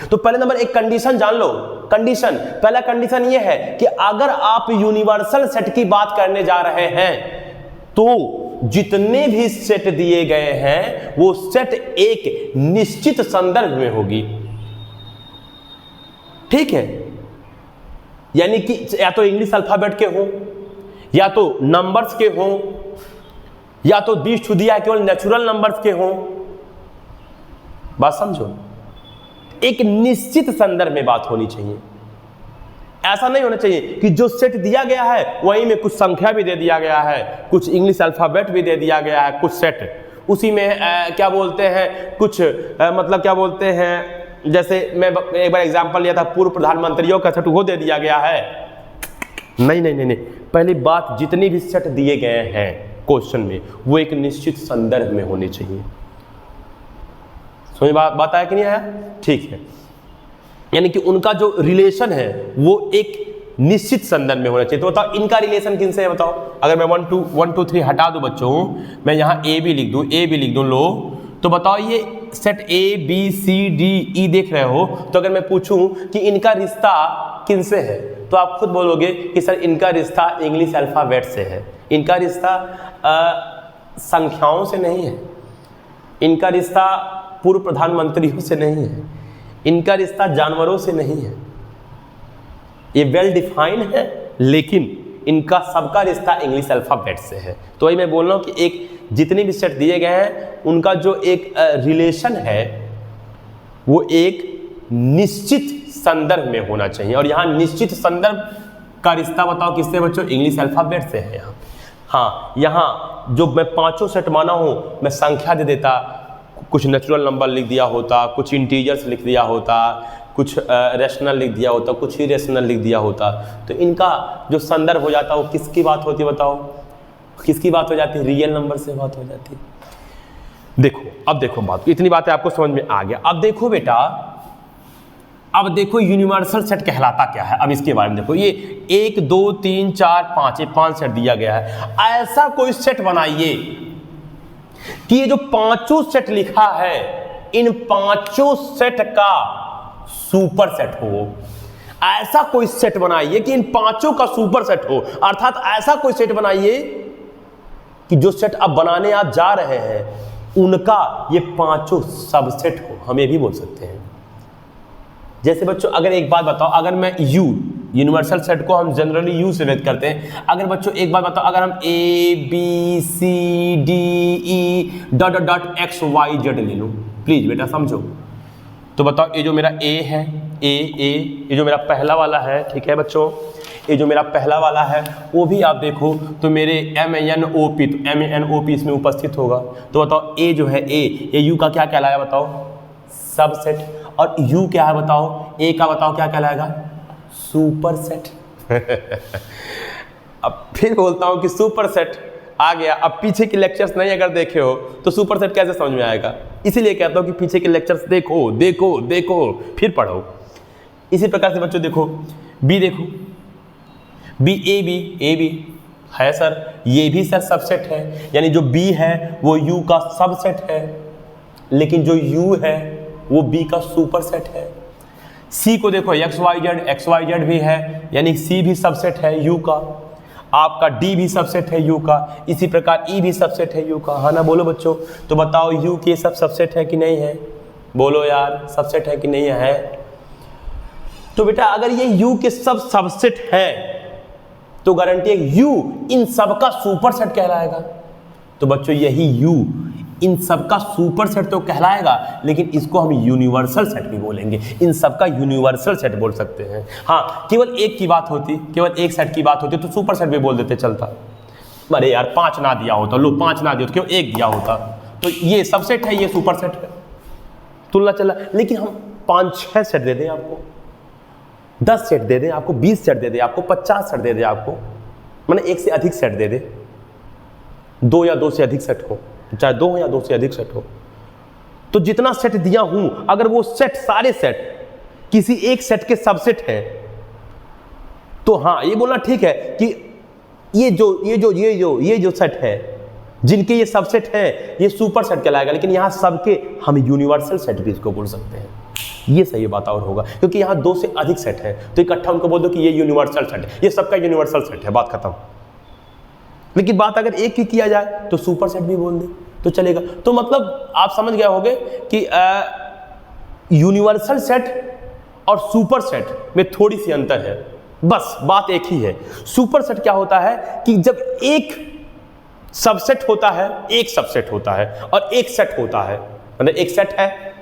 तो पहले नंबर एक कंडीशन जान लो। कंडीशन, पहला कंडीशन ये है कि अगर आप यूनिवर्सल सेट की बात करने जा रहे हैं तो जितने भी सेट दिए गए हैं वो सेट एक निश्चित संदर्भ में होगी, ठीक है। यानी कि या तो इंग्लिश अल्फाबेट के हो, या तो नंबर्स के हो, या तो 20 टू दिया केवल नेचुरल नंबर्स के हो। बात समझो, एक निश्चित संदर्भ में बात होनी चाहिए। ऐसा नहीं होना चाहिए कि जो सेट दिया गया है वहीं में कुछ संख्या भी दे दिया गया है, कुछ इंग्लिश अल्फाबेट भी दे दिया गया है, कुछ सेट उसी में क्या बोलते हैं कुछ मतलब क्या बोलते हैं, जैसे मैं एक बार एग्जांपल लिया था, पूर्व प्रधानमंत्रियों का सेट वो दे दिया गया है। नहीं नहीं नहीं नहीं, पहली बात जितनी भी सेट दिए गए हैं क्वेश्चन में वो एक निश्चित संदर्भ में होने चाहिए। समझ बात आया कि नहीं आया? ठीक है, यानी कि उनका जो रिलेशन है वो एक निश्चित संदर्भ में होना चाहिए। तो बताओ इनका रिलेशन किनसे है? बताओ, अगर मैं 1 2 3 हटा दूं बच्चों, मैं यहाँ ए भी लिख दूं, लो, तो बताओ ये set A B C D E देख रहे हो, तो अगर मैं पूछूं कि इनका रिश्ता किनसे है, तो आप खुद बोलोगे कि सर इनका रिश्ता इंग्लिश अल्फाबेट से है। इनका रिश्ता संख्याओं से नहीं है, इनका रिश्ता पूर्व प्रधानमंत्रियों से नहीं है, इनका रिश्ता जानवरों से नहीं है। ये वेल डिफाइन है, लेकिन इनका सबका रिश्ता इंग्लिश अल्फाबेट से है। तो वही मैं बोल रहा हूँ कि एक जितने भी सेट दिए गए हैं उनका जो एक रिलेशन है वो एक निश्चित संदर्भ में होना चाहिए। और यहाँ निश्चित संदर्भ का रिश्ता बताओ किससे बच्चों? इंग्लिश अल्फाबेट से है। यहाँ हाँ, यहाँ जो मैं पांचों सेट माना हूँ, मैं संख्या दे देता, कुछ नेचुरल नंबर लिख दिया होता, कुछ इंटीजर्स लिख दिया होता, कुछ रैशनल लिख दिया होता, कुछ इरेशनल लिख दिया होता, तो इनका जो संदर्भ हो जाता वो किसकी बात होती है? बताओ किसकी बात हो जाती है? रियल नंबर से बात हो जाती है। देखो, अब देखो बात, इतनी बातें आपको समझ में आ गया। अब देखो बेटा, अब देखो यूनिवर्सल सेट कहलाता क्या है। अब इसके बारे में देखो, ये 1 2 3 4 5 ये 5 सेट दिया गया है। ऐसा कोई सेट बनाइए कि ये जो पांचों सेट लिखा है इन पांचों सेट का सुपर सेट हो। ऐसा कोई सेट बनाइए कि इन पांचों का सुपर सेट हो, अर्थात ऐसा कोई सेट बनाइए कि जो सेट अब बनाने आप जा रहे हैं उनका ये पांचों सबसेट हो। हम ये भी बोल सकते हैं। जैसे बच्चों अगर एक बात बताओ, अगर मैं यूनिवर्सल सेट को हम जनरली यू से व्यक्त करते हैं। अगर बच्चों एक बात बताओ, अगर हम A B C D E dot dot X Y Z ले लूँ, प्लीज बेटा समझो। तो बताओ ये जो मेरा ए है, ये जो मेरा पहला वाला है, ठीक है बच्चों, ये जो मेरा पहला वाला है वो भी आप देखो तो मेरे MNOP, तो MNOP इसमें उपस्थित होगा। तो बताओ ए जो है ये यू का क्या कहलाया बताओ? सबसेट। और यू क्या है बताओ? ए का बताओ क्या कहलाएगा? Super set. अब फिर बोलता हूँ कि सुपर सेट आ गया। अब पीछे के लेक्चर्स नहीं अगर देखे हो तो सुपर सेट कैसे समझ में आएगा? इसीलिए कहता हूँ कि पीछे के लेक्चर्स देखो देखो देखो फिर पढ़ो। इसी प्रकार से बच्चों देखो बी, देखो बी, ए बी है सर, ये भी सर सबसेट है, यानी जो बी है वो यू का सबसेट है, लेकिन जो यू है वो बी का सुपर सेट है। सी को देखो एक्स वाई जेड भी है, यानी सी भी सबसेट है यू का, आपका डी भी सबसेट है यू का, इसी प्रकार ई भी सबसेट है यू का, हाँ ना बोलो बच्चों। तो बताओ यू के सब सबसेट है कि नहीं है, बोलो यार सबसेट है कि नहीं है। तो बेटा अगर ये यू के सब सबसेट है तो गारंटी है यू इन सब का सुपरसेट कहलाएगा। तो बच्चों यही यू इन सब का सुपरसेट तो कहलाएगा, लेकिन इसको हम यूनिवर्सल सेट भी बोलेंगे, इन सब का यूनिवर्सल सेट बोल सकते हैं। हाँ केवल एक की बात होती, केवल एक सेट की बात होती तो सुपरसेट भी बोल देते चलता। अरे यार 5 ना दिया होता, लो 5 ना दिया तो केवल 1 दिया होता, तो ये सबसेट है, ये सुपरसेट है, तुलना चला। लेकिन हम 5-6 सेट दे दें आपको, 10 सेट दे दें आपको, 20 सेट दे दें आपको, 50 सेट दे दें आपको, मैंने 1 से अधिक सेट दे दे, 2 या 2 से अधिक सेट हो, चाहे 2 या 2 से अधिक सेट हो, तो जितना सेट दिया हूं अगर वो सेट सारे सेट किसी एक सेट के सबसेट है तो हाँ ये बोलना ठीक है कि ये जो सेट है जिनके ये सबसेट है ये सुपर सेट कहलाएगा, लेकिन यहां सबके हम यूनिवर्सल सेट भी इसको बोल सकते हैं। ये सही बात और होगा, क्योंकि यहां 2 से अधिक सेट है तो इकट्ठा उनको बोल दो कि ये यूनिवर्सल सेट है, ये सबका यूनिवर्सल सेट है, बात खत्म। लेकिन बात अगर एक की किया जाए तो सुपर सेट भी बोल दे तो चलेगा। तो मतलब आप समझ गए होंगे कि यूनिवर्सल सेट और सुपर सेट में थोड़ी सी अंतर है, बस बात एक ही है। सुपर सेट क्या होता है कि जब एक सबसेट होता है, एक सबसेट होता है और एक सेट होता है, मतलब एक सेट है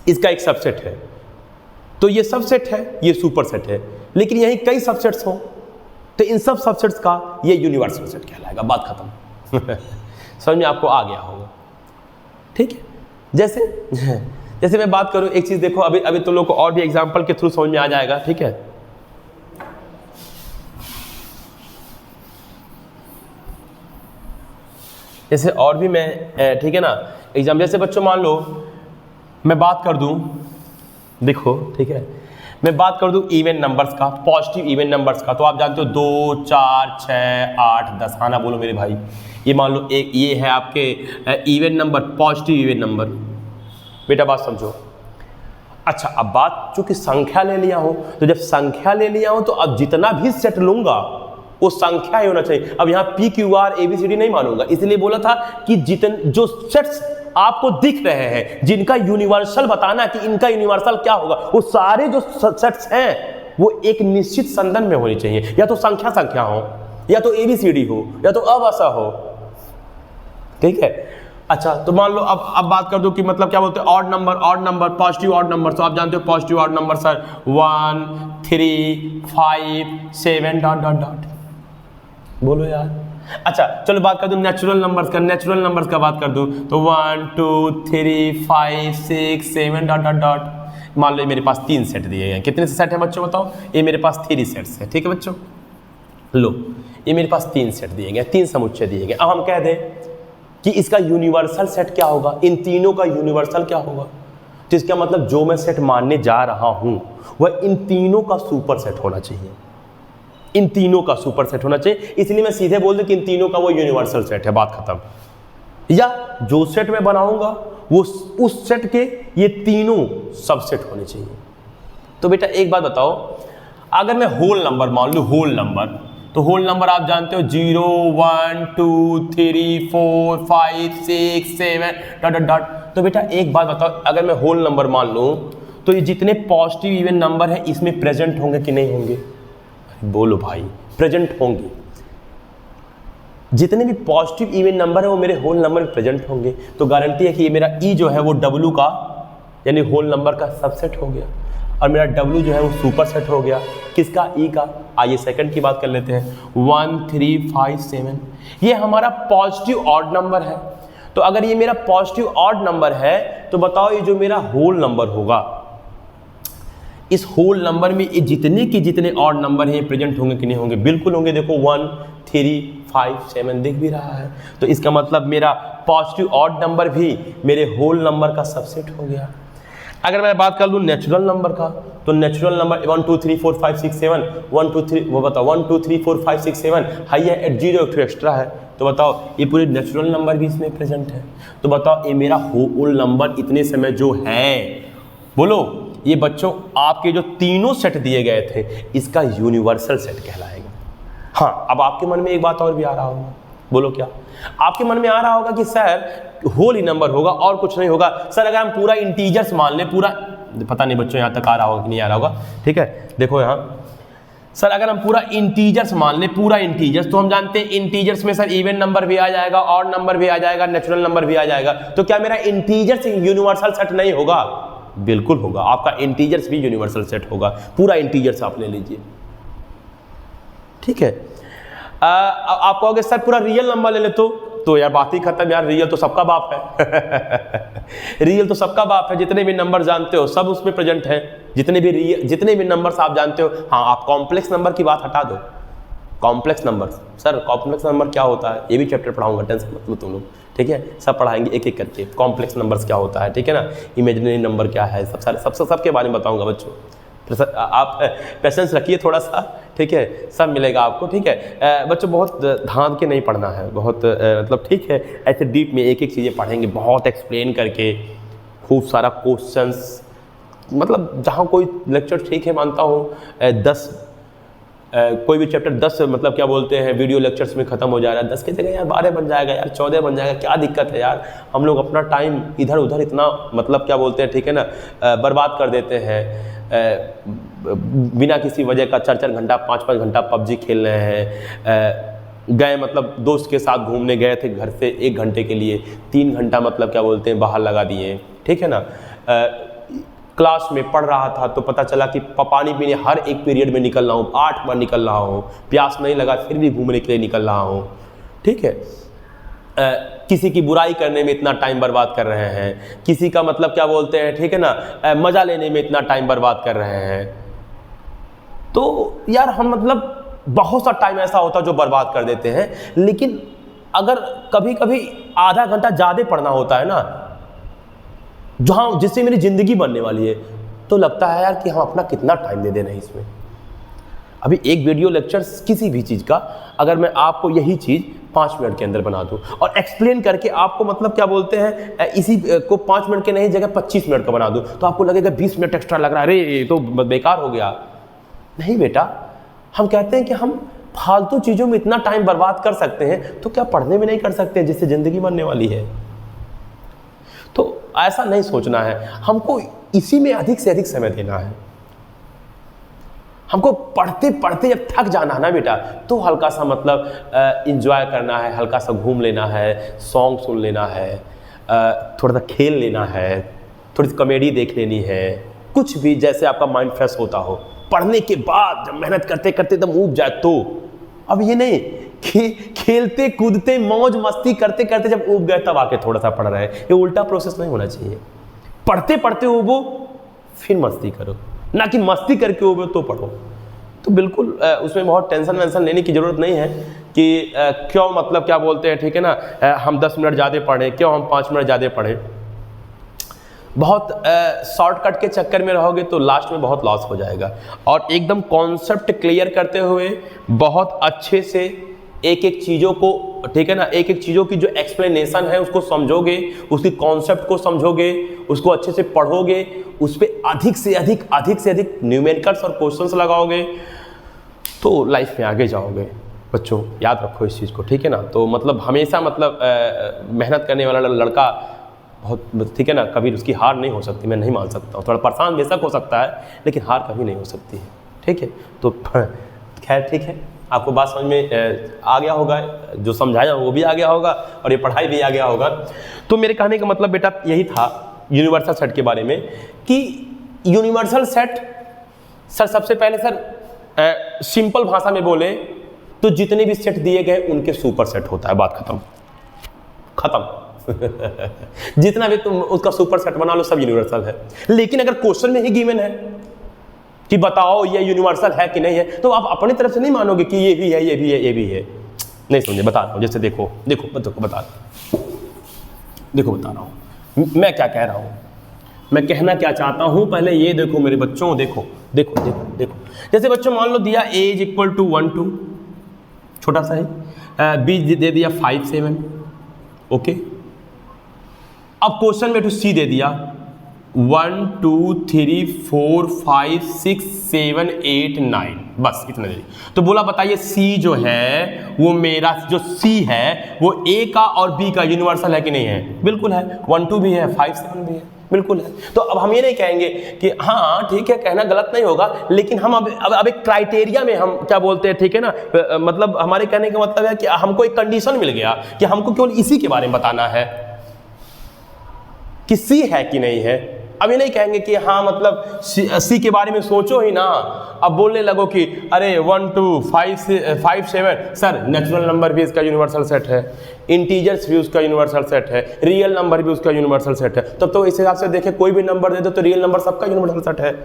इसका एक सबसेट है तो ये सबसेट है, ये सुपर सेट है। लेकिन यही कई सबसेट्स हो तो इन सब सबसेट्स का ये यूनिवर्सल सेट कहलाएगा, बात खत्म। समझ में आपको आ गया होगा, ठीक है। जैसे मैं बात करूं, एक चीज देखो, अभी तुम लोग को और भी एग्जांपल के थ्रू समझ में आ जाएगा, ठीक है। जैसे और भी मैं, ठीक है ना, एग्जाम जैसे बच्चों मान लो मैं बात कर दूं, देखो ठीक है, मैं बात कर दूं इवन नंबर्स का, पॉजिटिव इवन नंबर्स का, तो आप जानते हो 2, 4, 6, 8, 10, हाँ ना बोलो मेरे भाई। ये मान लो एक ये है आपके even number, positive even number, बेटा बात समझो। अच्छा अब बात चूंकि संख्या ले लिया हो, तो जब संख्या ले लिया हो तो अब जितना भी सेट लूंगा वो संख्या ही होना चाहिए। अब यहाँ पी क्यू आर ABCD नहीं मानूंगा, इसलिए बोला था कि जो सेट्स आपको दिख रहे हैं जिनका यूनिवर्सल बताना कि इनका यूनिवर्सल क्या होगा, वो सारे जो सेट्स हैं वो एक निश्चित संदन में होनी चाहिए, या तो संख्या हो, या तो ABCD हो, या तो अवसा हो, ठीक है। अच्छा तो मान लो अब बात कर दो कि मतलब क्या बोलते हैं odd number, positive odd number. तो आप जानते हो positive odd number sir 1, 3, 5, 7 dot dot dot, बोलो यार। अच्छा चलो बात कर दूं नेचुरल नंबर्स का बात कर दूं तो 1, 2, 3, 5, 6, 7 डॉट डॉट डॉट। मान लो मेरे पास 3 सेट दिए गए, कितने सेट है बच्चों बताओ? ये मेरे पास 3 सेट्स है, ठीक है बच्चों। लो ये मेरे पास 3 सेट दिए गए, 3 समुच्चय दिए गए। अब हम कह दें कि इसका यूनिवर्सल सेट क्या होगा, इन तीनों का यूनिवर्सल क्या होगा, तो इसका मतलब जो मैं सेट मानने जा रहा हूं वह इन तीनों का सुपर सेट होना चाहिए, इन तीनों का सुपर सेट होना चाहिए। इसलिए मैं सीधे बोल दूं कि इन तीनों का वो यूनिवर्सल सेट है, बात खत्म। या जो सेट मैं बनाऊंगा वो उस सेट के ये तीनों सबसेट होने चाहिए। तो बेटा एक बात बताओ, अगर मैं होल नंबर मान लूं, होल नंबर, तो होल नंबर आप जानते हो 0, 1, 2, 3, 4, 5, 6, 7 डॉट डॉट डॉट। तो बेटा एक बात बताओ, अगर मैं होल नंबर मान लूं तो ये जितने पॉजिटिव इवन नंबर है इसमें प्रेजेंट होंगे कि नहीं होंगे? बोलो भाई, प्रेजेंट होंगे। जितने भी पॉजिटिव इवन नंबर है वो मेरे होल नंबर में प्रेजेंट होंगे, तो गारंटी है कि ये मेरा ई जो है वो W का यानी होल नंबर का सबसेट हो गया, और मेरा W जो है वो सुपर सेट हो गया, किसका? ई का। आइए सेकंड की बात कर लेते हैं, 1, 3, 5, 7, ये हमारा पॉजिटिव ऑड नंबर है। तो अगर ये मेरा पॉजिटिव ऑड नंबर है तो बताओ ये जो मेरा होल नंबर होगा, इस होल नंबर में ये जितने के जितने ऑड नंबर हैं प्रेजेंट होंगे कि नहीं होंगे? बिल्कुल होंगे। देखो 1, 3, 5, 7 दिख भी रहा है, तो इसका मतलब मेरा पॉजिटिव ऑड नंबर भी मेरे होल नंबर का सबसेट हो गया। अगर मैं बात कर लूँ नेचुरल नंबर का, तो नेचुरल नंबर 1, 2, 3, 4, 5, 6, 7, 1, 2, 3, वो बताओ 1, 2, 3, 4, 5, 6, 7 हाई है, एट 0 एक एक्स्ट्रा है, तो बताओ ये पूरे नेचुरल नंबर भी इसमें प्रेजेंट है। तो बताओ ये मेरा होल नंबर इतने समय जो है, बोलो ये बच्चों आपके जो तीनों सेट दिए गए थे इसका यूनिवर्सल सेट कहलाएगा। हाँ, अब आपके मन में एक बात और भी आ रहा होगा, बोलो क्या? आपके मन में आ रहा होगा कि सर होल ही नंबर होगा और कुछ नहीं होगा। सर अगर हम पूरा इंटीजर्स मान लें, पूरा, पता नहीं बच्चों यहाँ तक आ रहा होगा कि नहीं आ रहा होगा, ठीक है। देखो यहाँ सर अगर हम पूरा इंटीजर्स मान लें, पूरा इंटीजर्स, तो हम जानते हैं इंटीजर्स में सर इवन नंबर भी आ जाएगा, ऑड नंबर भी आ जाएगा, नेचुरल नंबर भी आ जाएगा। तो क्या मेरा इंटीजर्स यूनिवर्सल सेट नहीं होगा? बिल्कुल होगा, आपका इंटीजर्स भी यूनिवर्सल सेट होगा। पूरा इंटीजर्स आप ले लीजिए, ठीक है। आप कहोगे सर पूरा रियल नंबर ले ले तो यार बात ही खत्म यार, रियल तो सबका बाप है रियल तो सबका बाप है, जितने भी नंबर जानते हो सब उसमें प्रेजेंट है, जितने भी नंबर्स आप जानते हो। हाँ, आप कॉम्प्लेक्स नंबर की बात हटा दो, complex number, sir complex number क्या होता है ये भी चैप्टर पढ़ाऊंगा, टेंशन मत लो तुम लोग, ठीक है। सब पढ़ाएंगे एक एक करके, कॉम्प्लेक्स नंबर्स क्या होता है, ठीक है ना, इमेजिनरी नंबर क्या है, सबके बारे में बताऊंगा बच्चों। आप पेशेंस रखिए थोड़ा सा, ठीक है, सब मिलेगा आपको, ठीक है बच्चों। बहुत धांध के नहीं पढ़ना है, बहुत मतलब ठीक है, ऐसे डीप में एक एक चीज़ें पढ़ेंगे, बहुत एक्सप्लेन करके, खूब सारा क्वेश्चंस, मतलब जहाँ कोई लेक्चर ठीक है मानता हूँ 10 कोई भी चैप्टर 10 मतलब क्या बोलते हैं वीडियो लेक्चर्स में ख़त्म हो जा रहा है, 10 की जगह यार 12 बन जाएगा यार, 14 बन जाएगा, क्या दिक्कत है यार। हम लोग अपना टाइम इधर उधर इतना मतलब क्या बोलते हैं, ठीक है ना, बर्बाद कर देते हैं बिना किसी वजह का। 4-4 घंटा 5-5 घंटा पबजी खेल रहे हैं, गए मतलब दोस्त के साथ घूमने गए थे घर से 1 घंटे के लिए, 3 घंटा मतलब क्या बोलते हैं बाहर लगा दिए, ठीक है ना। क्लास में पढ़ रहा था तो पता चला कि पानी पीने हर एक पीरियड में निकल रहा हूँ, 8 बार निकल रहा हूँ, प्यास नहीं लगा फिर भी घूमने के लिए निकल रहा हूँ, ठीक है। किसी की बुराई करने में इतना टाइम बर्बाद कर रहे हैं, किसी का मतलब क्या बोलते हैं, ठीक है ना, मज़ा लेने में इतना टाइम बर्बाद कर रहे हैं। तो यार हम मतलब बहुत सा टाइम ऐसा होता है जो बर्बाद कर देते हैं, लेकिन अगर कभी कभी आधा घंटा ज़्यादा पढ़ना होता है ना, जहाँ जिससे मेरी ज़िंदगी बनने वाली है, तो लगता है यार कि हम अपना कितना टाइम दे देना है इसमें। अभी एक वीडियो लेक्चर किसी भी चीज़ का अगर मैं आपको यही चीज़ 5 मिनट के अंदर बना दूं और एक्सप्लेन करके आपको मतलब क्या बोलते हैं इसी को 5 मिनट के नहीं जगह 25 मिनट का बना दूं, तो आपको लगेगा 20 मिनट एक्स्ट्रा लग रहा है, अरे ये तो बेकार हो गया। नहीं बेटा, हम कहते हैं कि हम फालतू चीज़ों में इतना टाइम बर्बाद कर सकते हैं, तो क्या पढ़ने में नहीं कर सकते जिससे ज़िंदगी बनने वाली है? तो ऐसा नहीं सोचना है, हमको इसी में अधिक से अधिक समय देना है। हमको पढ़ते पढ़ते जब थक जाना है ना बेटा, तो हल्का सा मतलब इंजॉय करना है, हल्का सा घूम लेना है, सॉन्ग सुन लेना है, थोड़ा सा खेल लेना है, थोड़ी सी कॉमेडी देख लेनी है, कुछ भी जैसे आपका माइंड फ्रेश होता हो। पढ़ने के बाद जब मेहनत करते करते एकदम ऊब जाए तो, अब ये नहीं कि खेलते कूदते मौज मस्ती करते करते जब ऊब गए तब आके थोड़ा सा पढ़ रहे हैं, ये उल्टा प्रोसेस नहीं होना चाहिए। पढ़ते पढ़ते ऊबो फिर मस्ती करो, ना कि मस्ती करके ऊबो तो पढ़ो। तो बिल्कुल उसमें बहुत टेंशन वेंशन लेने की ज़रूरत नहीं है कि क्यों मतलब क्या बोलते हैं, ठीक है ना, हम 10 मिनट ज़्यादा पढ़ें, क्यों हम 5 मिनट ज़्यादा पढ़ें। बहुत शॉर्टकट के चक्कर में रहोगे तो लास्ट में बहुत लॉस हो जाएगा। और एकदम कॉन्सेप्ट क्लियर करते हुए बहुत अच्छे से एक एक चीज़ों को, ठीक है ना, एक एक चीज़ों की जो एक्सप्लेनेशन है उसको समझोगे, उसकी कॉन्सेप्ट को समझोगे, उसको अच्छे से पढ़ोगे, उस पर अधिक से अधिक न्यूमेरिकल्स और क्वेश्चंस लगाओगे, तो लाइफ में आगे जाओगे। बच्चों याद रखो इस चीज़ को, ठीक है ना। तो मतलब हमेशा मतलब मेहनत करने वाला लड़का बहुत, ठीक है ना, कभी उसकी हार नहीं हो सकती, मैं नहीं मान सकता हूँ। थोड़ा परेशान बेशक हो सकता है, लेकिन हार कभी नहीं हो सकती है, ठीक है। तो खैर ठीक है, आपको बात समझ में आ गया होगा, जो समझाया वो भी आ गया होगा और ये पढ़ाई भी आ गया होगा। तो मेरे कहने का मतलब बेटा यही था यूनिवर्सल सेट के बारे में, कि यूनिवर्सल सेट सर सबसे पहले सर सिंपल भाषा में बोले तो जितने भी सेट दिए गए उनके सुपर सेट होता है, बात खत्म जितना भी तुम उसका सुपर सेट बना लो सब यूनिवर्सल है। लेकिन अगर क्वेश्चन में ही गिवन है कि बताओ ये यूनिवर्सल है कि नहीं है, तो आप अपनी तरफ से नहीं मानोगे कि ये भी है, ये भी है, ये भी है। नहीं समझे, बता रहा हूँ। जैसे देखो बता रहा हूँ मैं क्या कह रहा हूँ, मैं कहना क्या चाहता हूँ। पहले ये देखो मेरे बच्चों, देखो जैसे बच्चों मान लो दिया a = 1 2, छोटा सा है, b दे दिया 5 7, ओके। अब क्वेश्चन में C दे दिया, 1 2 3 4 5 6 7 8 9, बस इतना देरी। तो बोला बताइए सी जो है वो मेरा जो सी है वो ए का और बी का यूनिवर्सल है कि नहीं है? बिल्कुल है। 1 2 भी है, 5 7 भी है, बिल्कुल है। तो अब हम ये नहीं कहेंगे कि हाँ ठीक है, कहना गलत नहीं होगा, लेकिन हम अब एक क्राइटेरिया में हम क्या बोलते हैं, ठीक है ना, मतलब हमारे कहने का मतलब है कि हमको एक कंडीशन मिल गया कि हमको केवल इसी के बारे में बताना है कि सी है कि नहीं है। अब ये नहीं कहेंगे कि हाँ मतलब सी के बारे में सोचो ही ना, अब बोलने लगो कि अरे 1 2 5 7 सर नेचुरल नंबर भी इसका यूनिवर्सल सेट है, इंटीजर्स भी उसका यूनिवर्सल सेट है, रियल नंबर भी उसका यूनिवर्सल सेट है। तब तो इस हिसाब से देखें कोई भी नंबर दे दो तो रियल नंबर सबका यूनिवर्सल सेट है।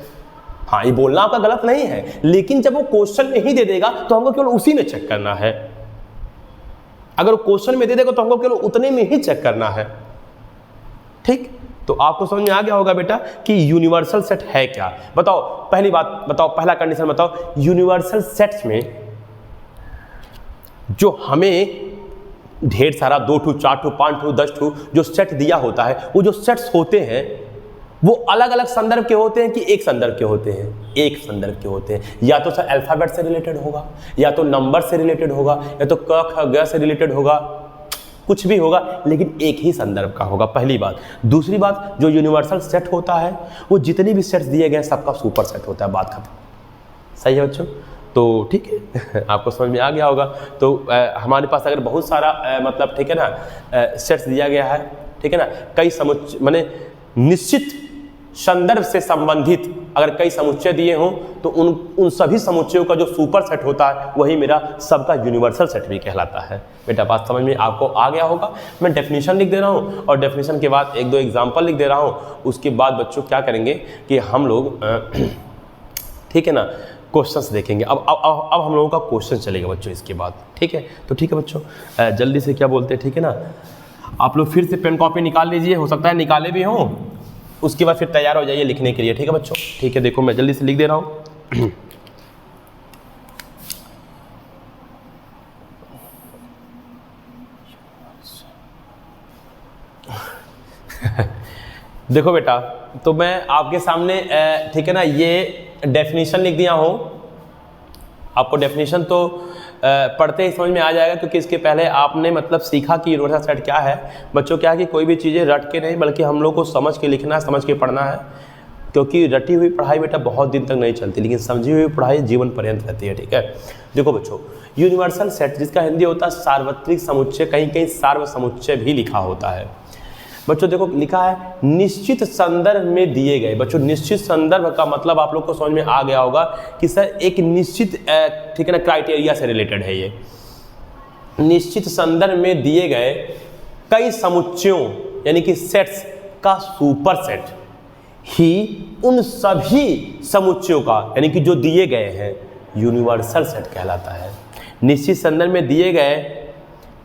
हाँ ये बोलना आपका गलत नहीं है, लेकिन जब वो क्वेश्चन में ही दे देगा तो हमको केवल उसी में चेक करना है। अगर वो क्वेश्चन में दे देगा तो हमको केवल उतने में ही चेक करना है, ठीक। तो आपको समझ में आ गया होगा बेटा कि यूनिवर्सल सेट है क्या। बताओ पहली बात बताओ, पहला कंडीशन बताओ, यूनिवर्सल सेट्स में जो हमें ढेर सारा 2 ठू 4 ठू 5 ठू 10 ठू जो सेट दिया होता है, वो जो सेट्स होते हैं वो अलग अलग संदर्भ के होते हैं कि एक संदर्भ के होते हैं? एक संदर्भ के होते हैं। या तो सर अल्फाबेट से रिलेटेड होगा, या तो नंबर से रिलेटेड होगा, या तो क ख ग से रिलेटेड होगा, कुछ भी होगा, लेकिन एक ही संदर्भ का होगा, पहली बात। दूसरी बात, जो यूनिवर्सल सेट होता है वो जितनी भी सेट्स दिए गए सबका सुपर सेट होता है, बात खत्म। सही है बच्चों? तो ठीक है आपको समझ में आ गया होगा। तो हमारे पास अगर बहुत सारा मतलब ठीक है ना सेट्स दिया गया है, ठीक है ना, कई समुच्चय माने निश्चित संदर्भ से संबंधित अगर कई समुच्चय दिए हों तो उन सभी समुच्चयों का जो सुपर सेट होता है वही मेरा सबका यूनिवर्सल सेट भी कहलाता है। बेटा बात समझ में आपको आ गया होगा। मैं डेफिनेशन लिख दे रहा हूँ और डेफिनेशन के बाद 1-2 एग्जाम्पल लिख दे रहा हूँ। उसके बाद बच्चों क्या करेंगे कि हम लोग ठीक है ना क्वेश्चंस देखेंगे। अब हम लोगों का क्वेश्चन चलेगा बच्चों इसके बाद, ठीक है। तो ठीक है बच्चों, जल्दी से क्या बोलते हैं, ठीक है ना, आप लोग फिर से पेन कॉपी निकाल लीजिए, हो सकता है निकाले भी हों, उसके बाद फिर तैयार हो जाइए लिखने के लिए, ठीक है बच्चों। ठीक है, देखो मैं जल्दी से लिख दे रहा हूँ। देखो बेटा, तो मैं आपके सामने ठीक है ना ये डेफिनेशन लिख दिया हूँ। आपको डेफिनेशन तो पढ़ते ही समझ में आ जाएगा, क्योंकि इसके पहले आपने मतलब सीखा कि यूनिवर्सल सेट क्या है। बच्चों क्या है कि कोई भी चीज़ें रट के नहीं, बल्कि हम लोग को समझ के लिखना है, समझ के पढ़ना है, क्योंकि रटी हुई पढ़ाई बेटा बहुत दिन तक नहीं चलती, लेकिन समझी हुई पढ़ाई जीवन पर्यंत रहती है, ठीक है। देखो बच्चों, यूनिवर्सल सेट जिसका हिंदी होता है सार्वत्रिक समुच्चय, कहीं कहीं सार्व समुच्चय भी लिखा होता है। बच्चों देखो लिखा है निश्चित संदर्भ में दिए गए। बच्चों निश्चित संदर्भ का मतलब आप लोग को समझ में आ गया होगा कि सर एक निश्चित ठीक है ना क्राइटेरिया से रिलेटेड है। ये निश्चित संदर्भ में दिए गए कई समुच्चयों यानी कि सेट्स का सुपर सेट ही उन सभी समुच्चयों का यानी कि जो दिए गए हैं यूनिवर्सल सेट कहलाता है। निश्चित संदर्भ में दिए गए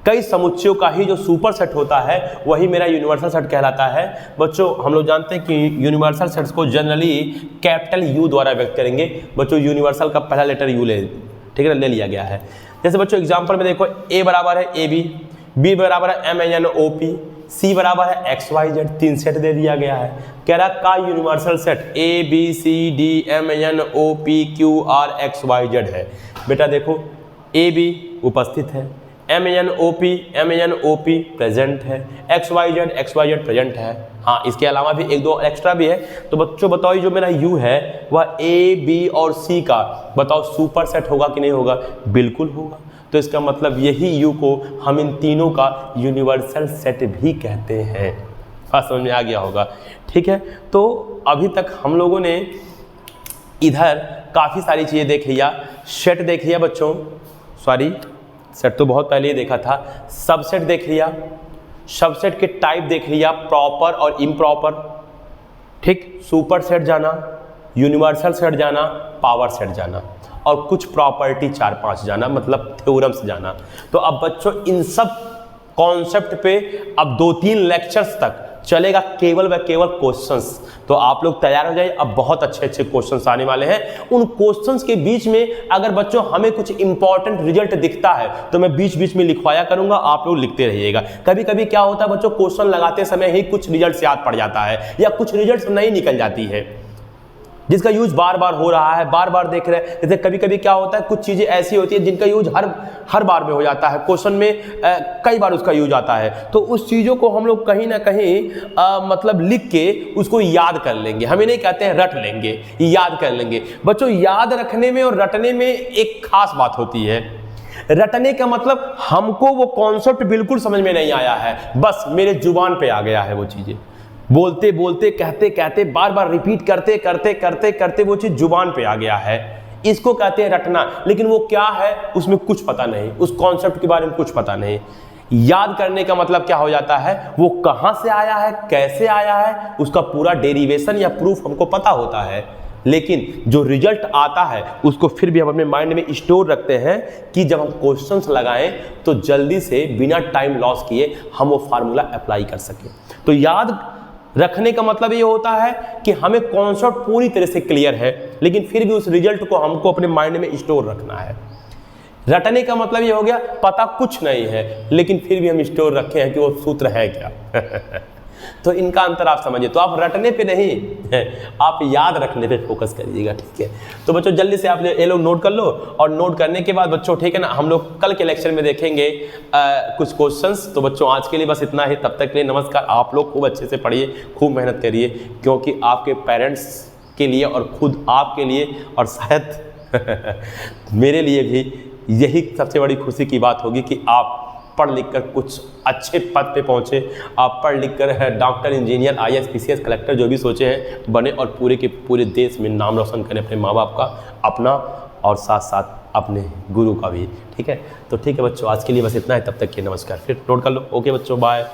कई समुच्चयों का ही जो सुपर सेट होता है वही मेरा यूनिवर्सल सेट कहलाता है। बच्चों हम लोग जानते हैं कि यूनिवर्सल सेट्स को जनरली कैपिटल यू द्वारा व्यक्त करेंगे। बच्चों यूनिवर्सल का पहला लेटर यू ले, ठीक है ना, ले लिया गया है। जैसे बच्चों एग्जांपल में देखो, ए बराबर है ए बी, बी बराबर है M N O P, C बराबर है एक्स वाई जेड, 3 सेट दे दिया गया है। कह रहा का universal set A B C D M N O P Q R X Y Z है। बेटा देखो ए बी उपस्थित है, M N O P present है, एक्स वाई जेड प्रेजेंट है। हाँ इसके अलावा भी 1-2 एक्स्ट्रा भी है। तो बच्चों बताओ जो मेरा यू है वह ए बी और सी का बताओ सुपर सेट होगा कि नहीं होगा? बिल्कुल होगा। तो इसका मतलब यही यू को हम इन तीनों का यूनिवर्सल सेट भी कहते हैं। बात समझ में आ गया होगा, ठीक है। तो अभी तक हम लोगों ने इधर काफ़ी सारी चीज़ें देख लिया। सेट देख लिया बच्चों, सॉरी सेट तो बहुत पहले ही देखा था। सबसेट देख लिया, सबसेट के टाइप देख लिया, प्रॉपर और इम्प्रॉपर, ठीक। सुपर सेट जाना, यूनिवर्सल सेट जाना, पावर सेट जाना और कुछ प्रॉपर्टी 4-5 जाना, मतलब थ्योरम्स जाना। तो अब बच्चों इन सब कॉन्सेप्ट पे अब 2-3 लेक्चर्स तक चलेगा केवल व केवल क्वेश्चंस। तो आप लोग तैयार हो जाइए, अब बहुत अच्छे अच्छे क्वेश्चंस आने वाले हैं। उन क्वेश्चंस के बीच में अगर बच्चों हमें कुछ इंपॉर्टेंट रिजल्ट दिखता है तो मैं बीच बीच में लिखवाया करूंगा, आप लोग लिखते रहिएगा। कभी कभी क्या होता है बच्चों, क्वेश्चन लगाते समय ही कुछ रिजल्ट याद पड़ जाता है या कुछ रिजल्ट नहीं निकल जाती है, जिसका यूज बार बार हो रहा है, बार बार देख रहे हैं। जैसे कभी कभी क्या होता है, कुछ चीजें ऐसी होती है जिनका यूज हर बार में हो जाता है, क्वेश्चन में कई बार उसका यूज आता है। तो उस चीजों को हम लोग कहीं ना कहीं मतलब लिख के उसको याद कर लेंगे। हमें नहीं कहते हैं रट लेंगे, याद कर लेंगे। बच्चों याद रखने में और रटने में एक खास बात होती है। रटने का मतलब हमको वो कॉन्सेप्ट बिल्कुल समझ में नहीं आया है, बस मेरे जुबान पे आ गया है वो चीजें, बोलते बोलते कहते कहते बार बार रिपीट करते करते करते करते वो चीज जुबान पे आ गया है, इसको कहते हैं रटना। लेकिन वो क्या है उसमें कुछ पता नहीं, उस कॉन्सेप्ट के बारे में कुछ पता नहीं। याद करने का मतलब क्या हो जाता है, वो कहां से आया है, कैसे आया है, उसका पूरा डेरिवेशन या प्रूफ हमको पता होता है। लेकिन जो रिजल्ट आता है उसको फिर भी हम अपने माइंड में स्टोर रखते हैं कि जब हम क्वेश्चंस लगाएं तो जल्दी से बिना टाइम लॉस किए हम वो फार्मूला अप्लाई कर सकें। तो याद रखने का मतलब ये होता है कि हमें कॉन्सेप्ट पूरी तरह से क्लियर है, लेकिन फिर भी उस रिजल्ट को हमको अपने माइंड में स्टोर रखना है। रटने का मतलब ये हो गया पता कुछ नहीं है, लेकिन फिर भी हम स्टोर रखे हैं कि वो सूत्र है क्या। तो इनका अंतर आप समझिए। तो आप रटने पे नहीं, आप याद रखने पे फोकस करिएगा, ठीक है। तो बच्चों जल्दी से आप ये लोग नोट कर लो, और नोट करने के बाद बच्चों ठीक है ना, हम लोग कल के लेक्चर में देखेंगे कुछ क्वेश्चंस। तो बच्चों आज के लिए बस इतना ही, तब तक के लिए नमस्कार। आप लोग खूब अच्छे से पढ़िए, खूब मेहनत करिए, क्योंकि आपके पेरेंट्स के लिए और खुद आपके लिए और शायद मेरे लिए भी यही सबसे बड़ी खुशी की बात होगी कि आप पढ़ लिख कर कुछ अच्छे पद पे पहुँचे। आप पढ़ लिख कर doctor, engineer, IAS, PCS, collector जो भी सोचे हैं बने, और पूरे के पूरे देश में नाम रोशन करें अपने माँ बाप का, अपना और साथ साथ अपने गुरु का भी, ठीक है। तो ठीक है बच्चों, आज के लिए बस इतना है, तब तक के नमस्कार। फिर नोट कर लो। ओके बच्चों, बाय।